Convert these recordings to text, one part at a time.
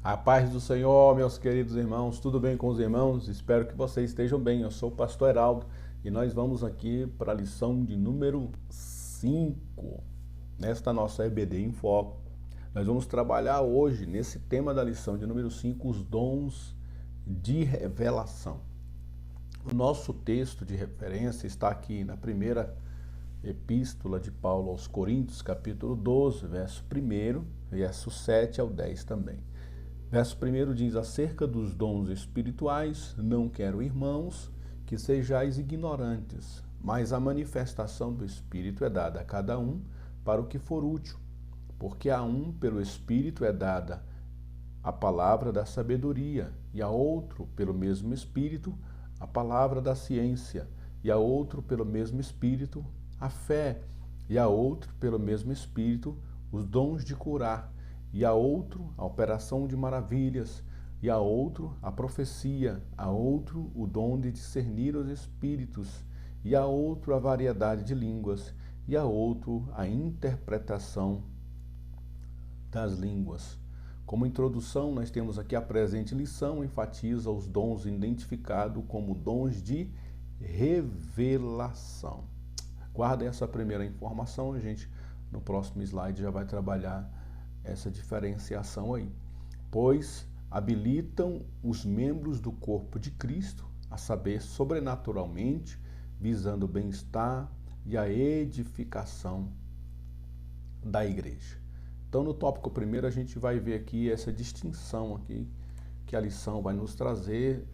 A paz do Senhor, meus queridos irmãos, tudo bem com os irmãos? Espero que vocês estejam bem. Eu sou o pastor Heraldo e nós vamos aqui para a lição de número 5, nesta nossa EBD em Foco. Nós vamos trabalhar hoje, nesse tema da lição de número 5, os dons de revelação. O nosso texto de referência está aqui na primeira epístola de Paulo aos Coríntios, capítulo 12, verso 1, verso 7 ao 10 também. Verso 1 diz: acerca dos dons espirituais, não quero, irmãos, que sejais ignorantes, mas a manifestação do Espírito é dada a cada um para o que for útil, porque a um pelo Espírito é dada a palavra da sabedoria, e a outro pelo mesmo Espírito a palavra da ciência, e a outro pelo mesmo Espírito a fé, e a outro pelo mesmo Espírito os dons de curar, e a outro a operação de maravilhas, e a outro a profecia, a outro o dom de discernir os espíritos, e a outro a variedade de línguas, e a outro a interpretação das línguas. Como introdução, nós temos aqui a presente lição, enfatiza os dons identificados como dons de revelação. Guarda essa primeira informação, a gente no próximo slide já vai trabalhar essa diferenciação aí. Pois habilitam os membros do corpo de Cristo a saber sobrenaturalmente, visando o bem-estar e a edificação da igreja. Então, no tópico primeiro, a gente vai ver aqui essa distinção aqui que a lição vai nos trazer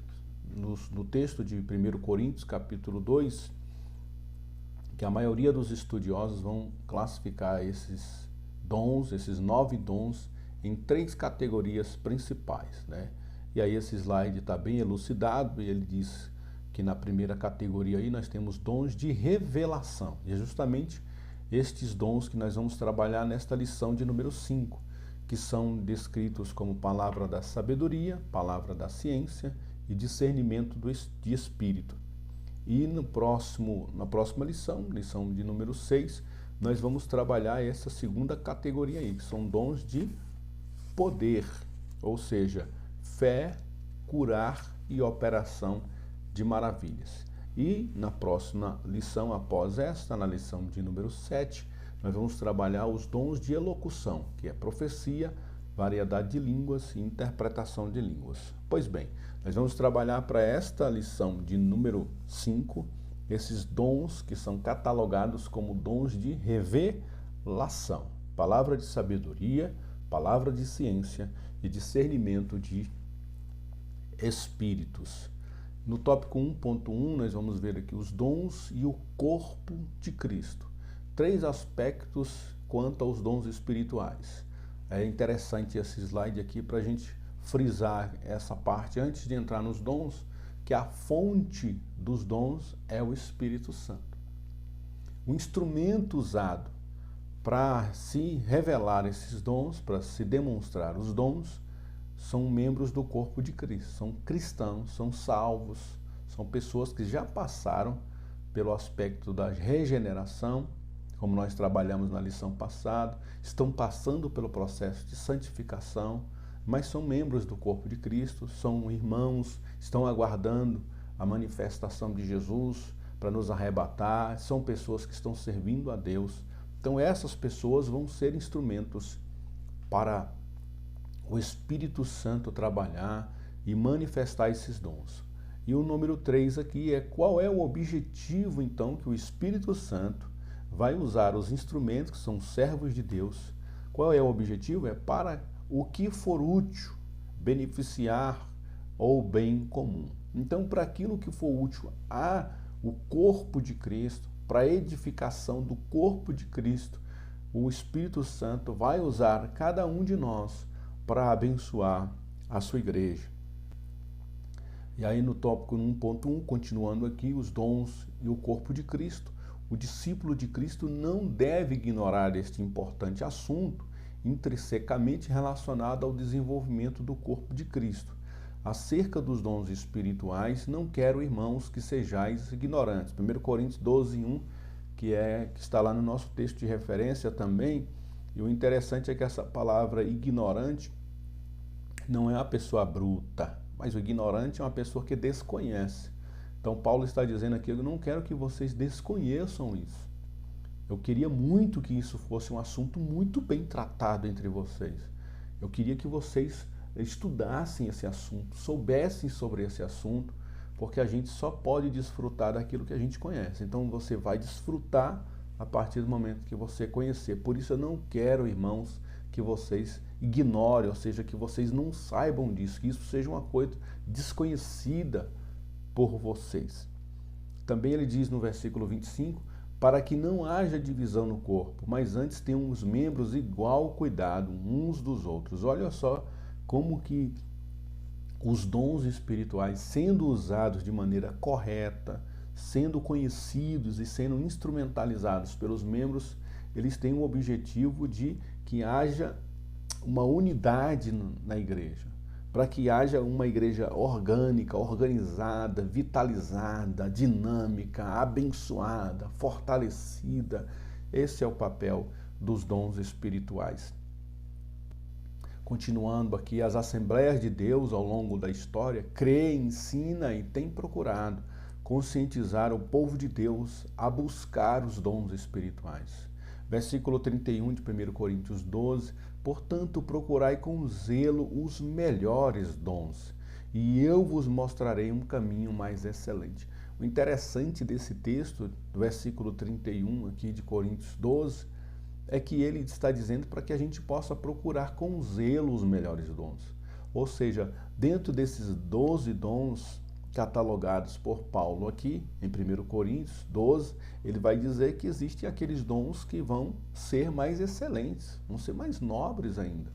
no texto de 1 Coríntios, capítulo 2, que a maioria dos estudiosos vão classificar esses dons, esses 9 dons, em 3 categorias principais, né? E aí esse slide está bem elucidado e ele diz que na primeira categoria aí nós temos dons de revelação. E é justamente estes dons que nós vamos trabalhar nesta lição de número 5, que são descritos como palavra da sabedoria, palavra da ciência e discernimento de espírito. E na próxima lição de número 6, nós vamos trabalhar essa segunda categoria aí, que são dons de poder, ou seja, fé, curar e operação de maravilhas. E na próxima lição, após esta, na lição de número 7, nós vamos trabalhar os dons de elocução, que é profecia, variedade de línguas e interpretação de línguas. Pois bem, nós vamos trabalhar para esta lição de número 5, esses dons que são catalogados como dons de revelação. Palavra de sabedoria, palavra de ciência e discernimento de espíritos. No tópico 1.1, nós vamos ver aqui os dons e o corpo de Cristo. 3 aspectos quanto aos dons espirituais. É interessante esse slide aqui para a gente frisar essa parte antes de entrar nos dons, que a fonte dos dons é o Espírito Santo. O instrumento usado para se revelar esses dons, para se demonstrar os dons, são membros do corpo de Cristo, são cristãos, são salvos, são pessoas que já passaram pelo aspecto da regeneração, como nós trabalhamos na lição passada, estão passando pelo processo de santificação, mas são membros do corpo de Cristo, são irmãos, estão aguardando a manifestação de Jesus para nos arrebatar, são pessoas que estão servindo a Deus. Então essas pessoas vão ser instrumentos para o Espírito Santo trabalhar e manifestar esses dons. E o número 3 aqui é qual é o objetivo então que o Espírito Santo vai usar os instrumentos que são servos de Deus. Qual é o objetivo? É para o que for útil, beneficiar ou bem comum. Então, para aquilo que for útil ao corpo de Cristo, para a edificação do corpo de Cristo, o Espírito Santo vai usar cada um de nós para abençoar a sua igreja. E aí no tópico 1.1, continuando aqui, os dons e o corpo de Cristo, o discípulo de Cristo não deve ignorar este importante assunto, intrinsecamente relacionado ao desenvolvimento do corpo de Cristo. Acerca dos dons espirituais, não quero, irmãos, que sejais ignorantes. 1 Coríntios 12, 1, que está lá no nosso texto de referência também. E o interessante é que essa palavra ignorante não é a pessoa bruta, mas o ignorante é uma pessoa que desconhece. Então Paulo está dizendo aqui, eu não quero que vocês desconheçam isso. Eu queria muito que isso fosse um assunto muito bem tratado entre vocês. Eu queria que vocês estudassem esse assunto, soubessem sobre esse assunto, porque a gente só pode desfrutar daquilo que a gente conhece. Então você vai desfrutar a partir do momento que você conhecer. Por isso eu não quero, irmãos, que vocês ignorem, ou seja, que vocês não saibam disso, que isso seja uma coisa desconhecida por vocês. Também ele diz no versículo 25, para que não haja divisão no corpo, mas antes tenham os membros igual cuidado uns dos outros. Olha só como que os dons espirituais, sendo usados de maneira correta, sendo conhecidos e sendo instrumentalizados pelos membros, eles têm o objetivo de que haja uma unidade na igreja, para que haja uma igreja orgânica, organizada, vitalizada, dinâmica, abençoada, fortalecida. Esse é o papel dos dons espirituais. Continuando aqui, as Assembleias de Deus ao longo da história creem, ensina e têm procurado conscientizar o povo de Deus a buscar os dons espirituais. Versículo 31 de 1 Coríntios 12, portanto, procurai com zelo os melhores dons, e eu vos mostrarei um caminho mais excelente. O interessante desse texto, do versículo 31 aqui de Coríntios 12, é que ele está dizendo para que a gente possa procurar com zelo os melhores dons. Ou seja, dentro desses 12 dons catalogados por Paulo aqui, em 1 Coríntios 12, ele vai dizer que existem aqueles dons que vão ser mais excelentes, vão ser mais nobres ainda.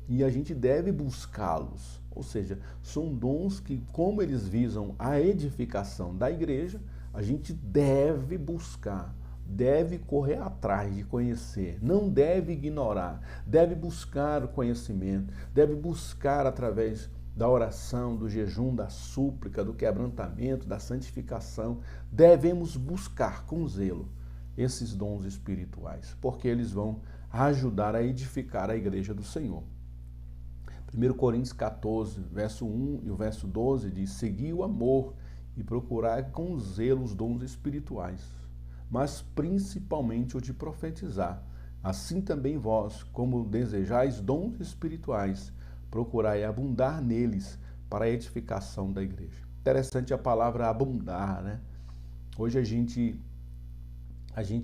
E a gente deve buscá-los. Ou seja, são dons que, como eles visam a edificação da igreja, a gente deve buscar, deve correr atrás de conhecer, não deve ignorar, deve buscar o conhecimento, deve buscar através da oração, do jejum, da súplica, do quebrantamento, da santificação. Devemos buscar com zelo esses dons espirituais, porque eles vão ajudar a edificar a igreja do Senhor. 1 Coríntios 14, verso 1 e o verso 12 diz, segui o amor e procurai com zelo os dons espirituais, mas principalmente o de profetizar. Assim também vós, como desejais dons espirituais, procurai abundar neles para a edificação da igreja. Interessante a palavra abundar, né? Hoje a gente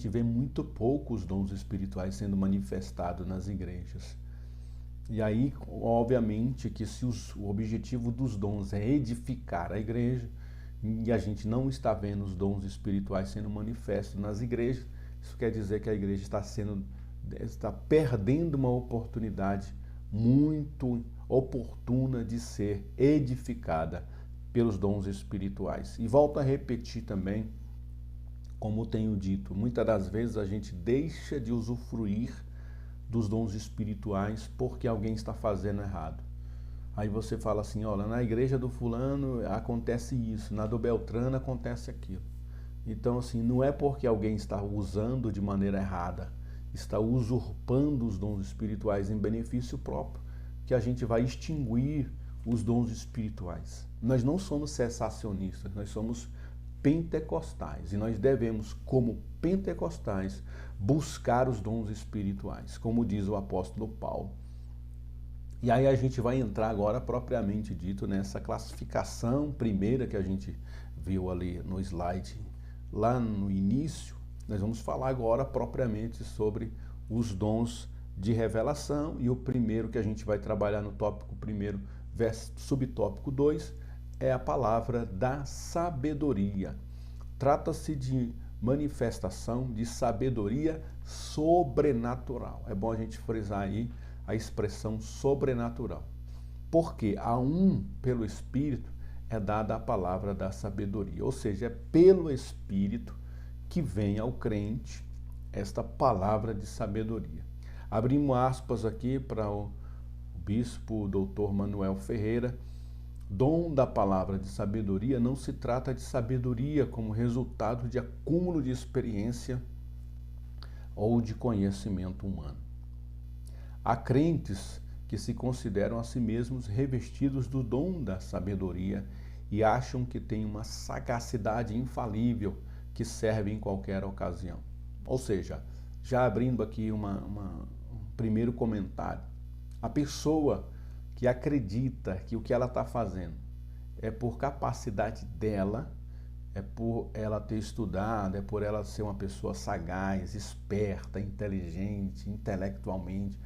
vê muito poucos dons espirituais sendo manifestados nas igrejas. E aí, obviamente, que se o objetivo dos dons é edificar a igreja, e a gente não está vendo os dons espirituais sendo manifestos nas igrejas, isso quer dizer que a igreja está perdendo uma oportunidade muito oportuna de ser edificada pelos dons espirituais. E volto a repetir também, como tenho dito, muitas das vezes a gente deixa de usufruir dos dons espirituais porque alguém está fazendo errado. Aí você fala assim, olha, na igreja do fulano acontece isso, na do Beltrano acontece aquilo. Então, assim, não é porque alguém está usando de maneira errada, está usurpando os dons espirituais em benefício próprio, que a gente vai extinguir os dons espirituais. Nós não somos cessacionistas, nós somos pentecostais. E nós devemos, como pentecostais, buscar os dons espirituais, como diz o apóstolo Paulo. E aí a gente vai entrar agora, propriamente dito, nessa classificação primeira que a gente viu ali no slide, lá no início. Nós vamos falar agora propriamente sobre os dons de revelação, e o primeiro que a gente vai trabalhar no tópico primeiro, subtópico 2, é a palavra da sabedoria. Trata-se de manifestação de sabedoria sobrenatural. É bom a gente frisar aí a expressão sobrenatural. Porque a pelo Espírito, é dada a palavra da sabedoria. Ou seja, é pelo Espírito que vem ao crente esta palavra de sabedoria. Abrimos aspas aqui para o bispo Dr. Manuel Ferreira. Dom da palavra de sabedoria não se trata de sabedoria como resultado de acúmulo de experiência ou de conhecimento humano. Há crentes que que se consideram a si mesmos revestidos do dom da sabedoria e acham que têm uma sagacidade infalível que serve em qualquer ocasião. Ou seja, já abrindo aqui um primeiro comentário, a pessoa que acredita que o que ela está fazendo é por capacidade dela, é por ela ter estudado, é por ela ser uma pessoa sagaz, esperta, inteligente, intelectualmente,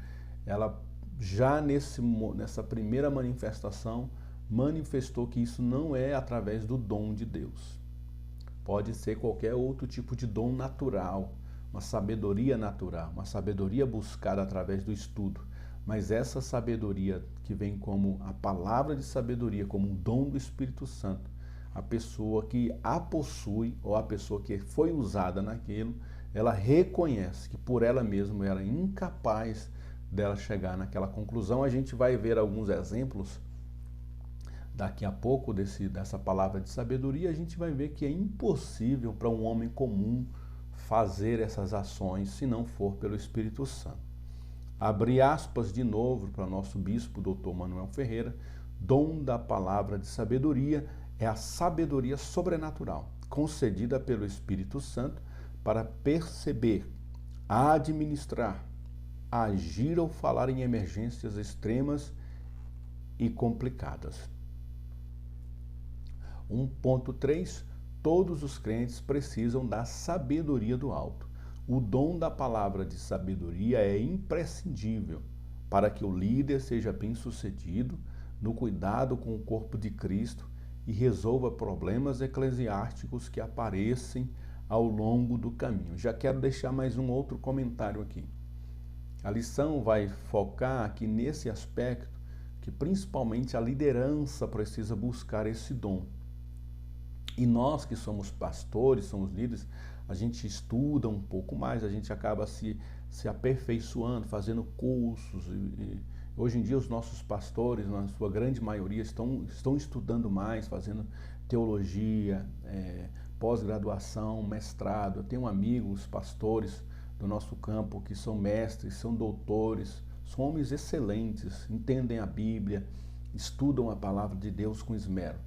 ela já nessa primeira manifestação manifestou que isso não é através do dom de Deus. Pode ser qualquer outro tipo de dom natural, uma sabedoria natural, uma sabedoria buscada através do estudo. Mas essa sabedoria que vem como a palavra de sabedoria, como um dom do Espírito Santo, a pessoa que a possui ou a pessoa que foi usada naquilo, ela reconhece que por ela mesma ela é incapaz dela chegar naquela conclusão. A gente vai ver alguns exemplos daqui a pouco dessa palavra de sabedoria. A gente vai ver que é impossível para um homem comum fazer essas ações se não for pelo Espírito Santo. Abre aspas de novo para nosso bispo, Dr. Manuel Ferreira: dom da palavra de sabedoria é a sabedoria sobrenatural, concedida pelo Espírito Santo para perceber, administrar, agir ou falar em emergências extremas e complicadas. 1.3. Todos os crentes precisam da sabedoria do alto. O dom da palavra de sabedoria é imprescindível para que o líder seja bem-sucedido no cuidado com o corpo de Cristo e resolva problemas eclesiásticos que aparecem ao longo do caminho. Já quero deixar mais um outro comentário aqui. A lição vai focar aqui nesse aspecto que principalmente a liderança precisa buscar esse dom. E nós que somos pastores, somos líderes, a gente estuda um pouco mais, a gente acaba se aperfeiçoando, fazendo cursos. Hoje em dia os nossos pastores, na sua grande maioria, estão estudando mais, fazendo teologia, pós-graduação, mestrado. Eu tenho amigos, pastores do nosso campo, que são mestres, são doutores, são homens excelentes, entendem a Bíblia, estudam a palavra de Deus com esmero.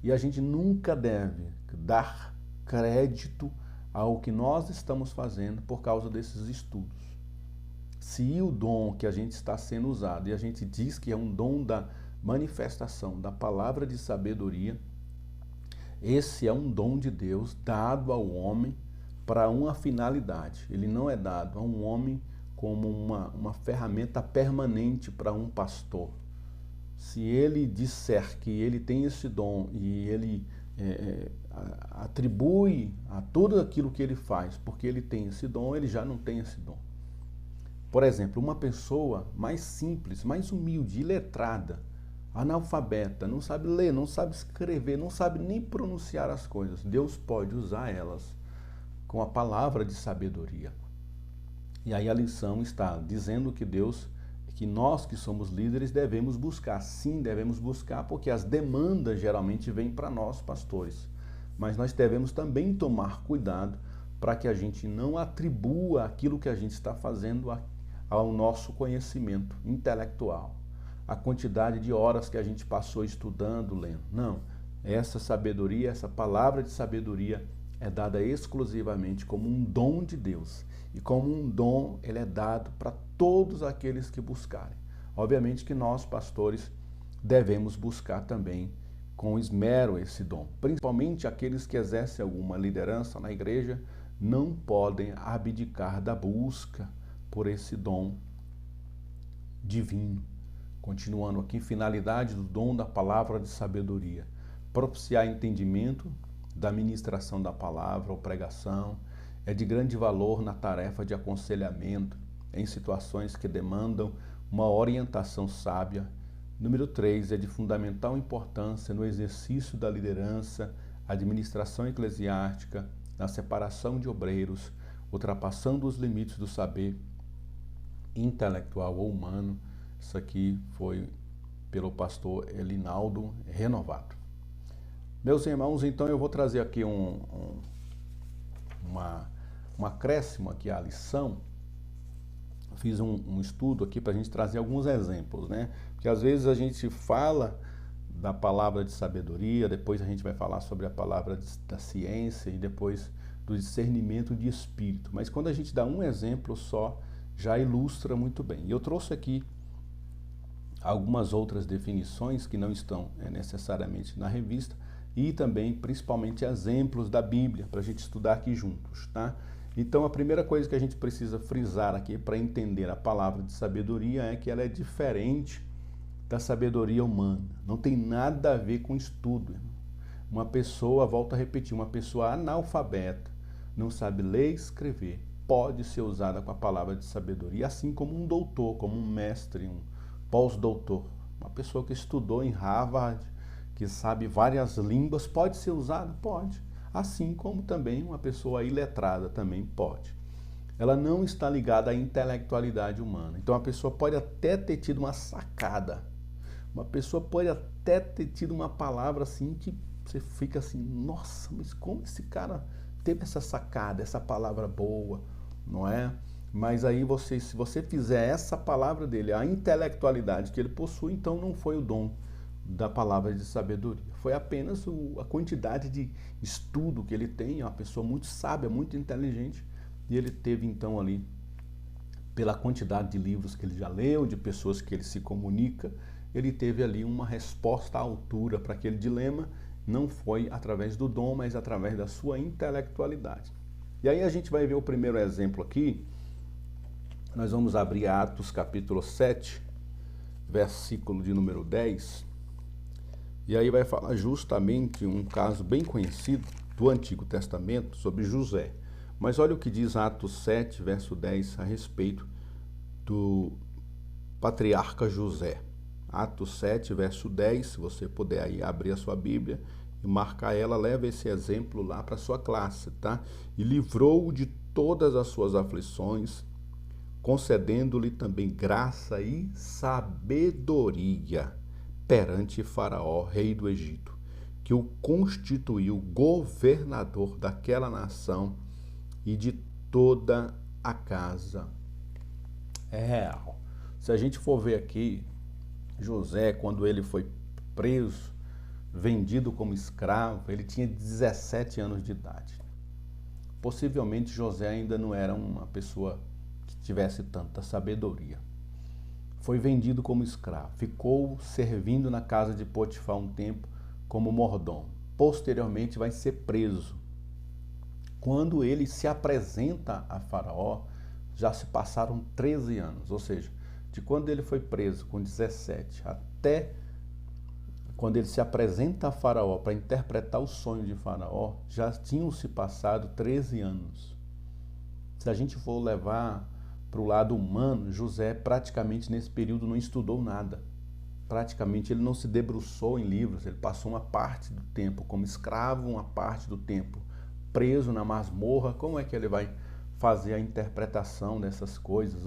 E a gente nunca deve dar crédito ao que nós estamos fazendo por causa desses estudos. Se o dom que a gente está sendo usado, e a gente diz que é um dom da manifestação da palavra de sabedoria, esse é um dom de Deus dado ao homem para uma finalidade. Ele não é dado a um homem como uma ferramenta permanente para um pastor. Se ele disser que ele tem esse dom e ele atribui a tudo aquilo que ele faz porque ele tem esse dom, ele já não tem esse dom. Por exemplo, uma pessoa mais simples, mais humilde, iletrada, analfabeta, não sabe ler, não sabe escrever, não sabe nem pronunciar as coisas, Deus pode usar elas com a palavra de sabedoria. E aí a lição está dizendo que nós que somos líderes devemos buscar. Sim, devemos buscar, porque as demandas geralmente vêm para nós, pastores. Mas nós devemos também tomar cuidado para que a gente não atribua aquilo que a gente está fazendo ao nosso conhecimento intelectual, a quantidade de horas que a gente passou estudando, lendo. Não, essa sabedoria, essa palavra de sabedoria é dada exclusivamente como um dom de Deus. E como um dom, ele é dado para todos aqueles que buscarem. Obviamente que nós, pastores, devemos buscar também com esmero esse dom. Principalmente aqueles que exercem alguma liderança na igreja, não podem abdicar da busca por esse dom divino. Continuando aqui, finalidade do dom da palavra de sabedoria: propiciar entendimento da ministração da palavra ou pregação. É de grande valor na tarefa de aconselhamento em situações que demandam uma orientação sábia. Número 3, é de fundamental importância no exercício da liderança, administração eclesiástica, na separação de obreiros, ultrapassando os limites do saber intelectual ou humano. Isso aqui foi pelo pastor Elinaldo Renovato. Meus irmãos, então eu vou trazer aqui um acréscimo aqui à lição, fiz um estudo aqui para a gente trazer alguns exemplos, né? Porque às vezes a gente fala da palavra de sabedoria, depois a gente vai falar sobre a palavra da ciência e depois do discernimento de espírito. Mas quando a gente dá um exemplo só, já ilustra muito bem. E eu trouxe aqui algumas outras definições que não estão necessariamente na revista e também, principalmente, exemplos da Bíblia para a gente estudar aqui juntos, tá? Então, a primeira coisa que a gente precisa frisar aqui para entender a palavra de sabedoria é que ela é diferente da sabedoria humana. Não tem nada a ver com estudo. Uma pessoa, volto a repetir, uma pessoa analfabeta, não sabe ler e escrever, pode ser usada com a palavra de sabedoria, assim como um doutor, como um mestre, um pós-doutor. Uma pessoa que estudou em Harvard, que sabe várias línguas, pode ser usada? Pode. Assim como também uma pessoa iletrada também pode. Ela não está ligada à intelectualidade humana. Então a pessoa pode até ter tido uma sacada. Uma pessoa pode até ter tido uma palavra assim que você fica assim, nossa, mas como esse cara teve essa sacada, essa palavra boa, não é? Mas aí se você fizer essa palavra dele, a intelectualidade que ele possui, então não foi o dom da palavra de sabedoria. Foi apenas a quantidade de estudo que ele tem, é uma pessoa muito sábia, muito inteligente, e ele teve então ali, pela quantidade de livros que ele já leu, de pessoas que ele se comunica, ele teve ali uma resposta à altura para aquele dilema, não foi através do dom, mas através da sua intelectualidade. E aí a gente vai ver o primeiro exemplo aqui, nós vamos abrir Atos capítulo 7, versículo de número 10, e aí vai falar justamente um caso bem conhecido do Antigo Testamento sobre José. Mas olha o que diz Atos 7, verso 10, a respeito do patriarca José. Atos 7, verso 10, se você puder aí abrir a sua Bíblia e marcar ela, leva esse exemplo lá para a sua classe, tá? E livrou-o de todas as suas aflições, concedendo-lhe também graça e sabedoria perante Faraó, rei do Egito, que o constituiu governador daquela nação e de toda a casa real. Se a gente for ver aqui, José, quando ele foi preso, vendido como escravo, ele tinha 17 anos de idade. Possivelmente José ainda não era uma pessoa que tivesse tanta sabedoria. Foi vendido como escravo, ficou servindo na casa de Potifar um tempo como mordomo. Posteriormente vai ser preso. Quando ele se apresenta a Faraó, já se passaram 13 anos, ou seja, de quando ele foi preso com 17 até quando ele se apresenta a Faraó para interpretar o sonho de Faraó, já tinham se passado 13 anos. Se a gente for levar para o lado humano, José praticamente nesse período não estudou nada. Praticamente ele não se debruçou em livros, ele passou uma parte do tempo como escravo, uma parte do tempo preso na masmorra. Como é que ele vai fazer a interpretação dessas coisas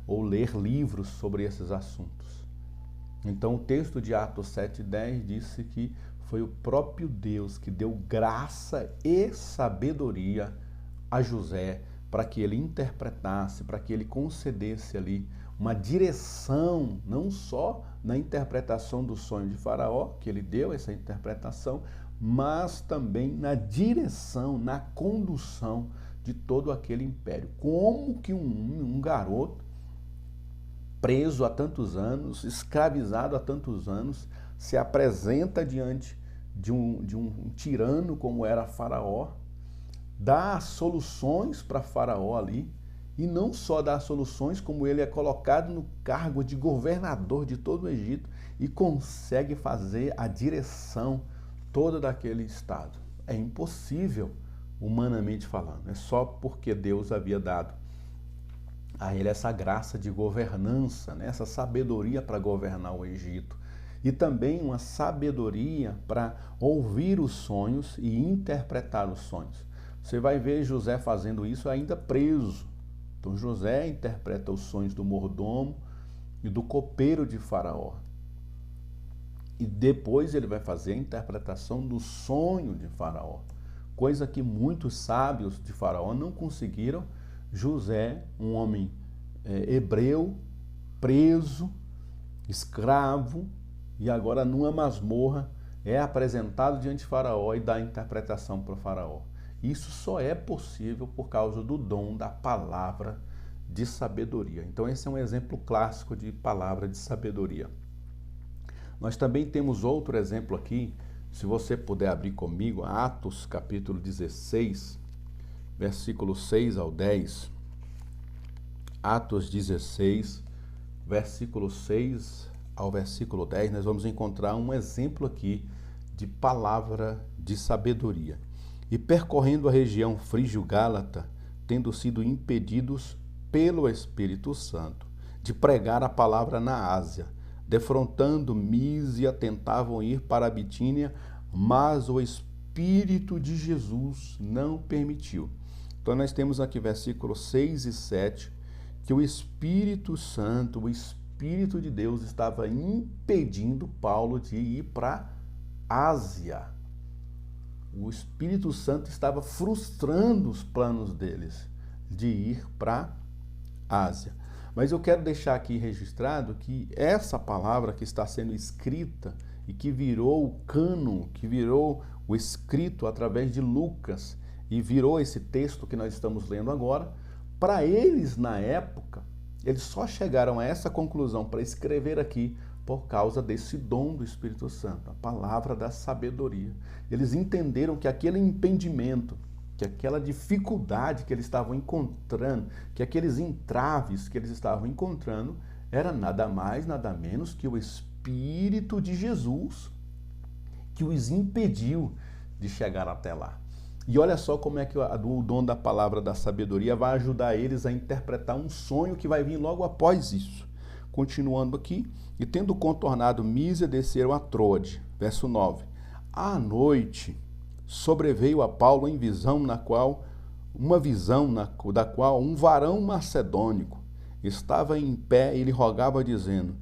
ou ler livros sobre esses assuntos? Então o texto de Atos 7,10 disse que foi o próprio Deus que deu graça e sabedoria a José para que ele interpretasse, para que ele concedesse ali uma direção, não só na interpretação do sonho de Faraó, que ele deu essa interpretação, mas também na direção, na condução de todo aquele império. Como que um garoto preso há tantos anos, escravizado há tantos anos, se apresenta diante de um tirano como era Faraó, dá soluções para Faraó ali, e não só dá soluções, como ele é colocado no cargo de governador de todo o Egito e consegue fazer a direção toda daquele estado. É impossível, humanamente falando, é só porque Deus havia dado a ele essa graça de governança, né? Essa sabedoria para governar o Egito. E também uma sabedoria para ouvir os sonhos e interpretar os sonhos. Você vai ver José fazendo isso ainda preso. Então José interpreta os sonhos do mordomo e do copeiro de Faraó. E depois ele vai fazer a interpretação do sonho de Faraó. Coisa que muitos sábios de Faraó não conseguiram. José, um homem hebreu, preso, escravo, e agora numa masmorra é apresentado diante de Faraó e dá interpretação para o Faraó. Isso só é possível por causa do dom da palavra de sabedoria. Então esse é um exemplo clássico de palavra de sabedoria. Nós também temos outro exemplo aqui, se você puder abrir comigo, Atos capítulo 16, versículo 6 ao 10. Atos 16, versículo 6 ao versículo 10, nós vamos encontrar um exemplo aqui de palavra de sabedoria. E percorrendo a região frígio-gálata, tendo sido impedidos pelo Espírito Santo de pregar a palavra na Ásia, defrontando Mísia, tentavam ir para a Bitínia, mas o Espírito de Jesus não permitiu. Então nós temos aqui versículos 6 e 7, que o Espírito Santo, o Espírito de Deus estava impedindo Paulo de ir para a Ásia. O Espírito Santo estava frustrando os planos deles de ir para a Ásia. Mas eu quero deixar aqui registrado que essa palavra que está sendo escrita e que virou o cânon, que virou o escrito através de Lucas e virou esse texto que nós estamos lendo agora, para eles na época, eles só chegaram a essa conclusão para escrever aqui por causa desse dom do Espírito Santo, a palavra da sabedoria. Eles entenderam que aquele impedimento, que aquela dificuldade que eles estavam encontrando, que aqueles entraves que eles estavam encontrando, era nada mais, nada menos que o Espírito de Jesus que os impediu de chegar até lá. E olha só como é que o dom da palavra da sabedoria vai ajudar eles a interpretar um sonho que vai vir logo após isso. Continuando aqui, e tendo contornado Mísia, desceram a Troade. Verso 9. À noite sobreveio a Paulo em visão, da qual um varão macedônico estava em pé e lhe rogava, dizendo: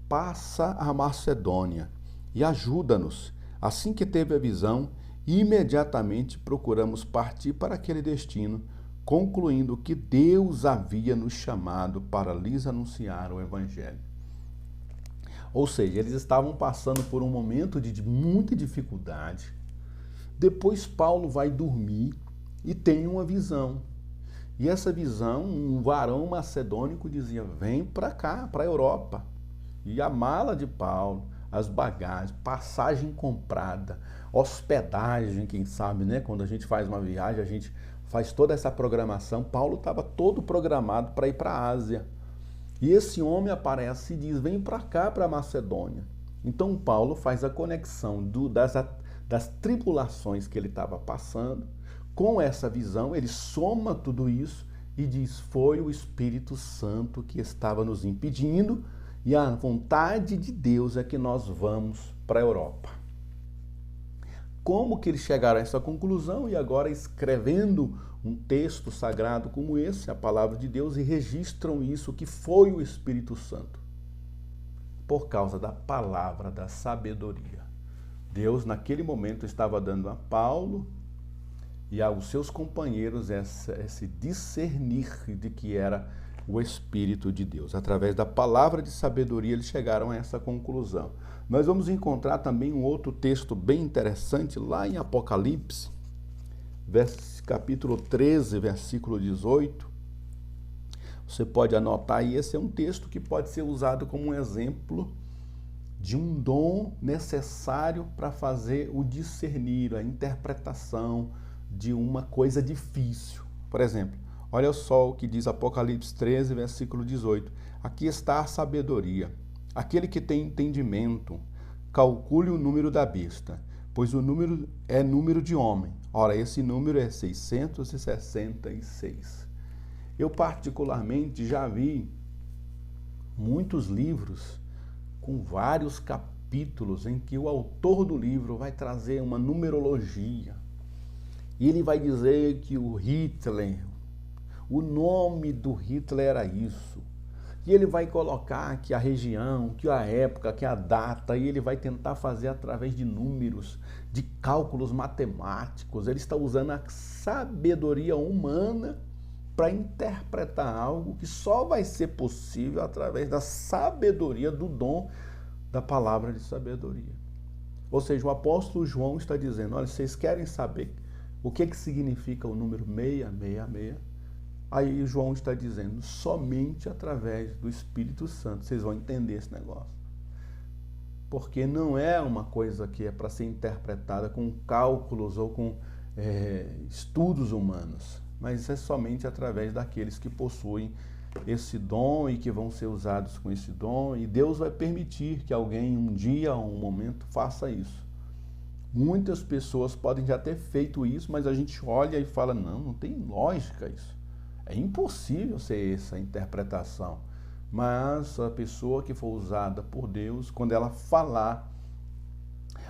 passa a Macedônia e ajuda-nos. Assim que teve a visão, imediatamente procuramos partir para aquele destino, concluindo que Deus havia nos chamado para lhes anunciar o Evangelho. Ou seja, eles estavam passando por um momento de muita dificuldade. Depois Paulo vai dormir e tem uma visão. E essa visão, um varão macedônico dizia: vem para cá, para a Europa. E a mala de Paulo, as bagagens, passagem comprada, hospedagem, quem sabe, né? Quando a gente faz uma viagem, a gente faz toda essa programação. Paulo estava todo programado para ir para a Ásia. E esse homem aparece e diz: vem para cá, para a Macedônia. Então Paulo faz a conexão das tribulações que ele estava passando com essa visão, ele soma tudo isso e diz: foi o Espírito Santo que estava nos impedindo, e a vontade de Deus é que nós vamos para a Europa. Como que eles chegaram a essa conclusão? E agora escrevendo um texto sagrado como esse, a palavra de Deus, e registram isso, que foi o Espírito Santo, por causa da palavra da sabedoria. Deus naquele momento estava dando a Paulo e aos seus companheiros esse discernir de que era o Espírito de Deus. Através da palavra de sabedoria eles chegaram a essa conclusão. Nós vamos encontrar também um outro texto bem interessante lá em Apocalipse, capítulo 13, versículo 18. Você pode anotar aí, esse é um texto que pode ser usado como um exemplo de um dom necessário para fazer o discernir, a interpretação de uma coisa difícil. Por exemplo, olha só o que diz Apocalipse 13, versículo 18. Aqui está a sabedoria. Aquele que tem entendimento, calcule o número da besta, pois o número é número de homem. Ora, esse número é 666. Eu particularmente já vi muitos livros com vários capítulos em que o autor do livro vai trazer uma numerologia. E ele vai dizer que o Hitler, o nome do Hitler era isso. E ele vai colocar que a região, que a época, que a data, e ele vai tentar fazer através de números, de cálculos matemáticos. Ele está usando a sabedoria humana para interpretar algo que só vai ser possível através da sabedoria, do dom da palavra de sabedoria. Ou seja, o apóstolo João está dizendo, olha, vocês querem saber o que significa o número 666? Aí João está dizendo, somente através do Espírito Santo vocês vão entender esse negócio. Porque não é uma coisa que é para ser interpretada com cálculos ou com estudos humanos, mas é somente através daqueles que possuem esse dom e que vão ser usados com esse dom, e Deus vai permitir que alguém um dia ou um momento faça isso. Muitas pessoas podem já ter feito isso, mas a gente olha e fala, não tem lógica isso. É impossível ser essa interpretação. Mas a pessoa que for usada por Deus, quando ela falar,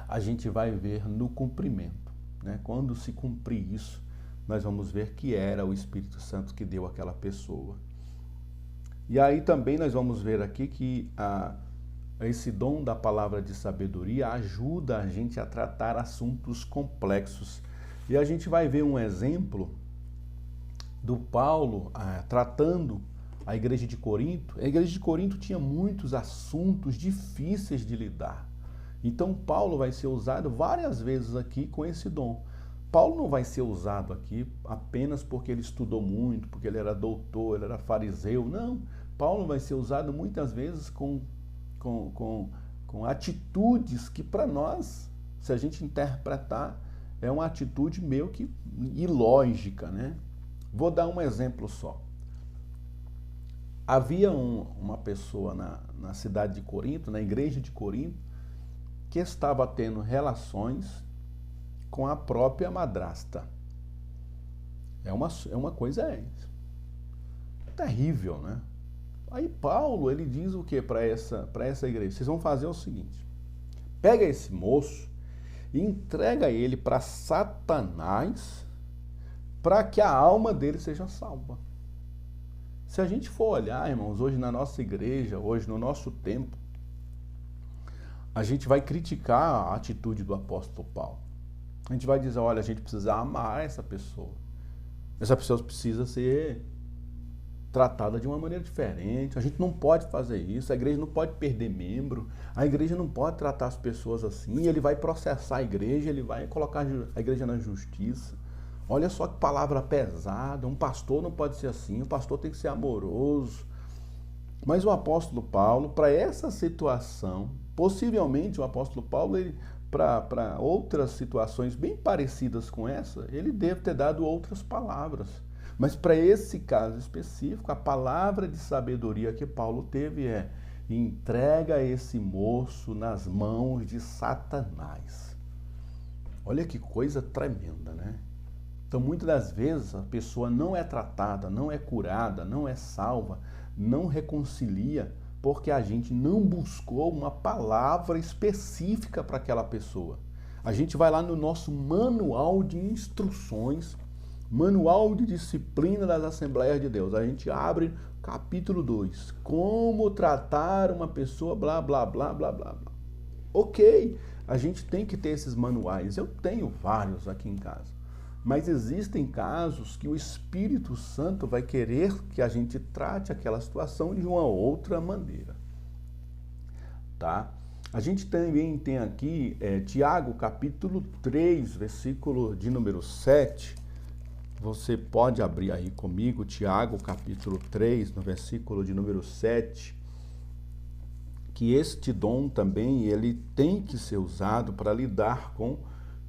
a gente vai ver no cumprimento, né? Quando se cumprir isso, nós vamos ver que era o Espírito Santo que deu àquela pessoa. E aí também nós vamos ver aqui que esse dom da palavra de sabedoria ajuda a gente a tratar assuntos complexos. E a gente vai ver um exemplo do Paulo tratando a igreja de Corinto. A igreja de Corinto tinha muitos assuntos difíceis de lidar. Então Paulo vai ser usado várias vezes aqui com esse dom. Paulo não vai ser usado aqui apenas porque ele estudou muito, porque ele era doutor, ele era fariseu. Não, Paulo vai ser usado muitas vezes com atitudes que para nós, se a gente interpretar, é uma atitude meio que ilógica, né? Vou dar um exemplo só. Havia uma pessoa na cidade de Corinto, na igreja de Corinto, que estava tendo relações com a própria madrasta. É uma coisa terrível, né? Aí Paulo, ele diz o que para essa igreja? Vocês vão fazer o seguinte, pega esse moço e entrega ele para Satanás para que a alma dele seja salva. Se a gente for olhar, irmãos, hoje na nossa igreja, hoje no nosso tempo, a gente vai criticar a atitude do apóstolo Paulo. A gente vai dizer, olha, a gente precisa amar essa pessoa. Essa pessoa precisa ser tratada de uma maneira diferente. A gente não pode fazer isso. A igreja não pode perder membro. A igreja não pode tratar as pessoas assim. Ele vai processar a igreja, ele vai colocar a igreja na justiça. Olha só que palavra pesada. Um pastor não pode ser assim. O pastor tem que ser amoroso. Mas o apóstolo Paulo, para essa situação, possivelmente o apóstolo Paulo, para outras situações bem parecidas com essa, ele deve ter dado outras palavras. Mas para esse caso específico, a palavra de sabedoria que Paulo teve é: entrega esse moço nas mãos de Satanás. Olha que coisa tremenda, né? Então, muitas das vezes, a pessoa não é tratada, não é curada, não é salva, não reconcilia, porque a gente não buscou uma palavra específica para aquela pessoa. A gente vai lá no nosso manual de instruções, manual de disciplina das Assembleias de Deus. A gente abre capítulo 2, como tratar uma pessoa, blá, blá, blá, blá, blá, blá. Ok, a gente tem que ter esses manuais. Eu tenho vários aqui em casa. Mas existem casos que o Espírito Santo vai querer que a gente trate aquela situação de uma outra maneira. Tá? A gente também tem aqui Tiago, capítulo 3, versículo de número 7. Você pode abrir aí comigo, Tiago, capítulo 3, no versículo de número 7. Que este dom também, ele tem que ser usado para lidar com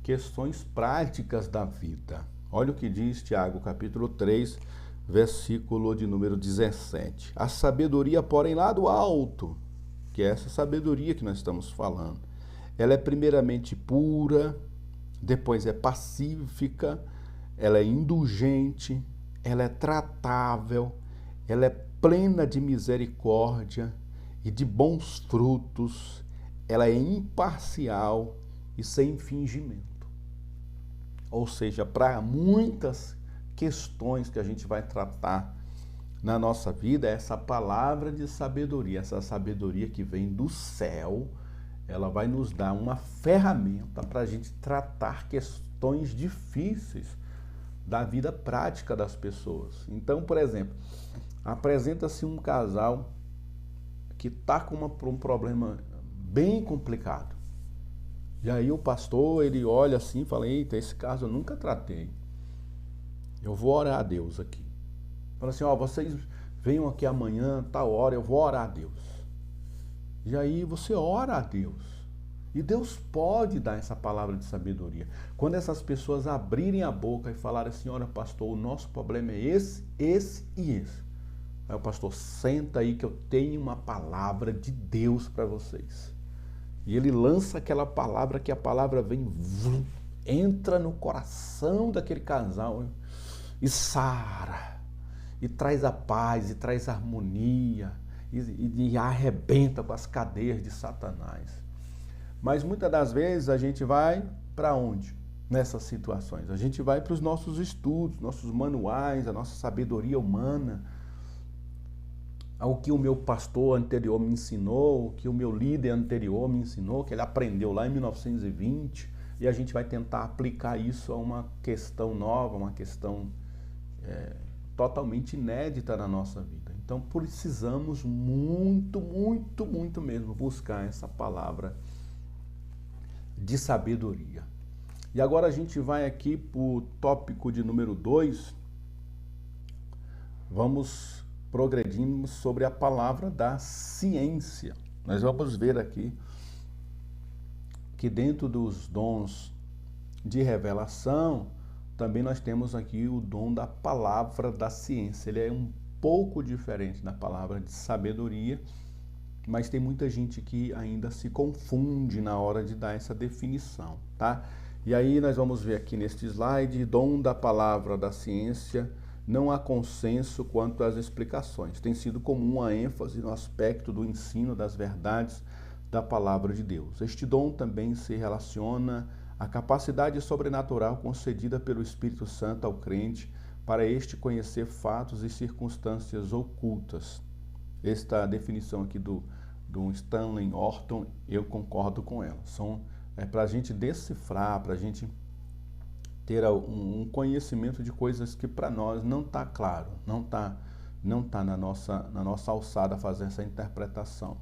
questões práticas da vida. Olha o que diz Tiago, capítulo 3, versículo de número 17. A sabedoria, porém, lá do alto, que é essa sabedoria que nós estamos falando, ela é primeiramente pura, depois é pacífica, ela é indulgente, ela é tratável, ela é plena de misericórdia e de bons frutos, ela é imparcial e sem fingimento. Ou seja, para muitas questões que a gente vai tratar na nossa vida, essa palavra de sabedoria, essa sabedoria que vem do céu, ela vai nos dar uma ferramenta para a gente tratar questões difíceis da vida prática das pessoas. Então, por exemplo, apresenta-se um casal que está com um problema bem complicado. E aí o pastor, ele olha assim e fala, eita, esse caso eu nunca tratei. Eu vou orar a Deus aqui. Fala assim, ó, vocês venham aqui amanhã, tal hora, eu vou orar a Deus. E aí você ora a Deus. E Deus pode dar essa palavra de sabedoria. Quando essas pessoas abrirem a boca e falarem assim, olha pastor, o nosso problema é esse, esse e esse. Aí o pastor, senta aí que eu tenho uma palavra de Deus para vocês. E ele lança aquela palavra, que a palavra vem, entra no coração daquele casal e sara, e traz a paz, e traz a harmonia, e arrebenta com as cadeias de Satanás. Mas muitas das vezes a gente vai para onde? Nessas situações. A gente vai para os nossos estudos, nossos manuais, a nossa sabedoria humana, ao que o meu pastor anterior me ensinou, o que o meu líder anterior me ensinou, que ele aprendeu lá em 1920, e a gente vai tentar aplicar isso a uma questão nova, uma questão totalmente inédita na nossa vida. Então precisamos muito, muito, muito mesmo buscar essa palavra de sabedoria. E agora a gente vai aqui para o tópico de número 2. Vamos progredindo sobre a palavra da ciência. Nós vamos ver aqui que dentro dos dons de revelação, também nós temos aqui o dom da palavra da ciência. Ele é um pouco diferente da palavra de sabedoria, mas tem muita gente que ainda se confunde na hora de dar essa definição, tá? E aí nós vamos ver aqui neste slide, dom da palavra da ciência, não há consenso quanto às explicações. Tem sido comum a ênfase no aspecto do ensino das verdades da palavra de Deus. Este dom também se relaciona à capacidade sobrenatural concedida pelo Espírito Santo ao crente para este conhecer fatos e circunstâncias ocultas. Esta definição aqui do Stanley Orton, eu concordo com ela. Para a gente decifrar, para a gente ter um conhecimento de coisas que para nós não está claro, não tá na nossa alçada fazer essa interpretação.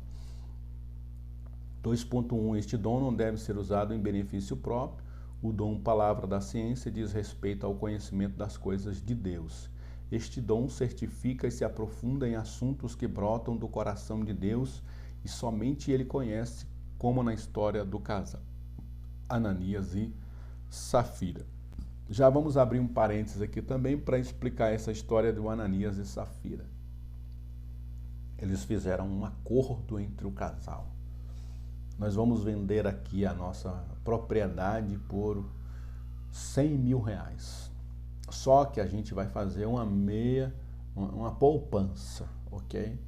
2.1. Este dom não deve ser usado em benefício próprio. O dom palavra da ciência diz respeito ao conhecimento das coisas de Deus. Este dom certifica e se aprofunda em assuntos que brotam do coração de Deus e somente Ele conhece, como na história do casal Ananias e Safira. Já vamos abrir um parênteses aqui também para explicar essa história do Ananias e Safira. Eles fizeram um acordo entre o casal. Nós vamos vender aqui a nossa propriedade por 100 mil reais. Só que a gente vai fazer uma poupança, ok?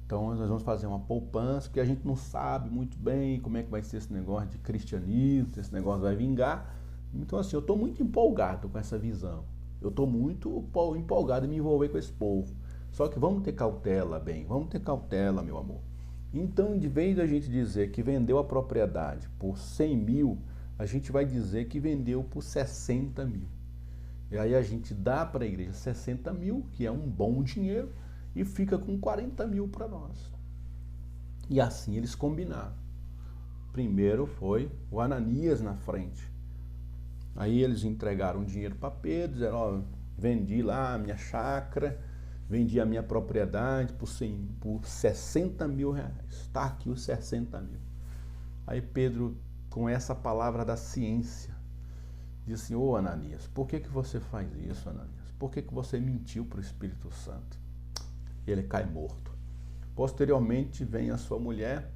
Então nós vamos fazer uma poupança, porque a gente não sabe muito bem como é que vai ser esse negócio de cristianismo, se esse negócio vai vingar. Então assim, eu estou muito empolgado com essa visão. Eu estou muito empolgado em me envolver com esse povo. Só que vamos ter cautela, vamos ter cautela, meu amor. Então, de vez de a gente dizer que vendeu a propriedade por 100 mil, a gente vai dizer que vendeu por 60 mil. E aí a gente dá para a igreja 60 mil, que é um bom dinheiro, e fica com 40 mil para nós. E assim eles combinaram. Primeiro foi o Ananias na frente. Aí eles entregaram o dinheiro para Pedro, disseram, ó, vendi lá a minha chácara, vendi a minha propriedade por 60 mil reais. Está aqui os 60 mil. Aí Pedro, com essa palavra da ciência, disse, ô Ananias, por que você faz isso, Ananias? Por que você mentiu para o Espírito Santo? E ele cai morto. Posteriormente vem a sua mulher,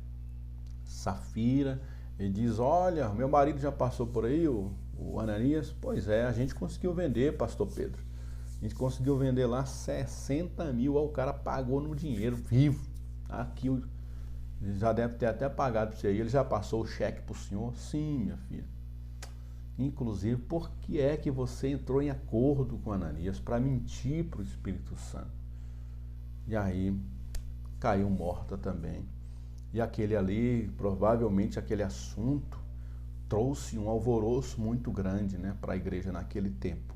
Safira, e diz, olha, meu marido já passou por aí, o Ananias. Pois é, a gente conseguiu vender, pastor Pedro. A gente conseguiu vender lá 60 mil, o cara pagou no dinheiro, vivo. Aqui, já deve ter até pagado para você aí, ele já passou o cheque para o senhor? Sim, minha filha. Inclusive, por que é que você entrou em acordo com Ananias para mentir para o Espírito Santo? E aí, caiu morta também. E aquele ali, provavelmente aquele assunto, trouxe um alvoroço muito grande, né, para a igreja naquele tempo.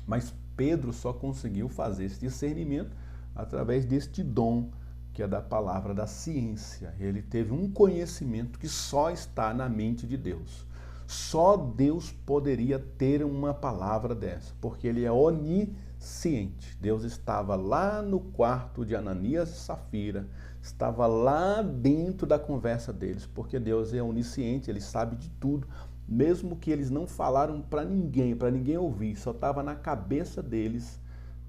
Mas Pedro só conseguiu fazer esse discernimento através deste dom, que é da palavra da ciência. Ele teve um conhecimento que só está na mente de Deus. Só Deus poderia ter uma palavra dessa, porque ele é onisciente. Deus estava lá no quarto de Ananias e Safira, estava lá dentro da conversa deles, porque Deus é onisciente, ele sabe de tudo, mesmo que eles não falaram para ninguém ouvir, só estava na cabeça deles,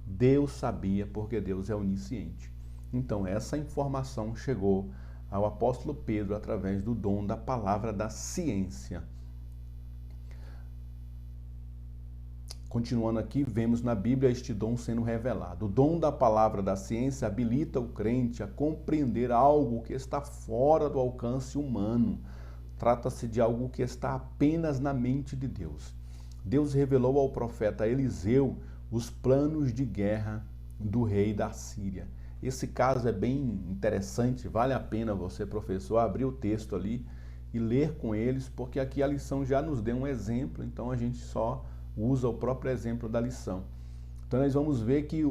Deus sabia, porque Deus é onisciente. Então essa informação chegou ao apóstolo Pedro através do dom da palavra da ciência. Continuando aqui, vemos na Bíblia este dom sendo revelado. O dom da palavra da ciência habilita o crente a compreender algo que está fora do alcance humano. Trata-se de algo que está apenas na mente de Deus. Deus revelou ao profeta Eliseu os planos de guerra do rei da Síria. Esse caso é bem interessante, vale a pena você, professor, abrir o texto ali e ler com eles, porque aqui a lição já nos deu um exemplo, então a gente só usa o próprio exemplo da lição. Então nós vamos ver que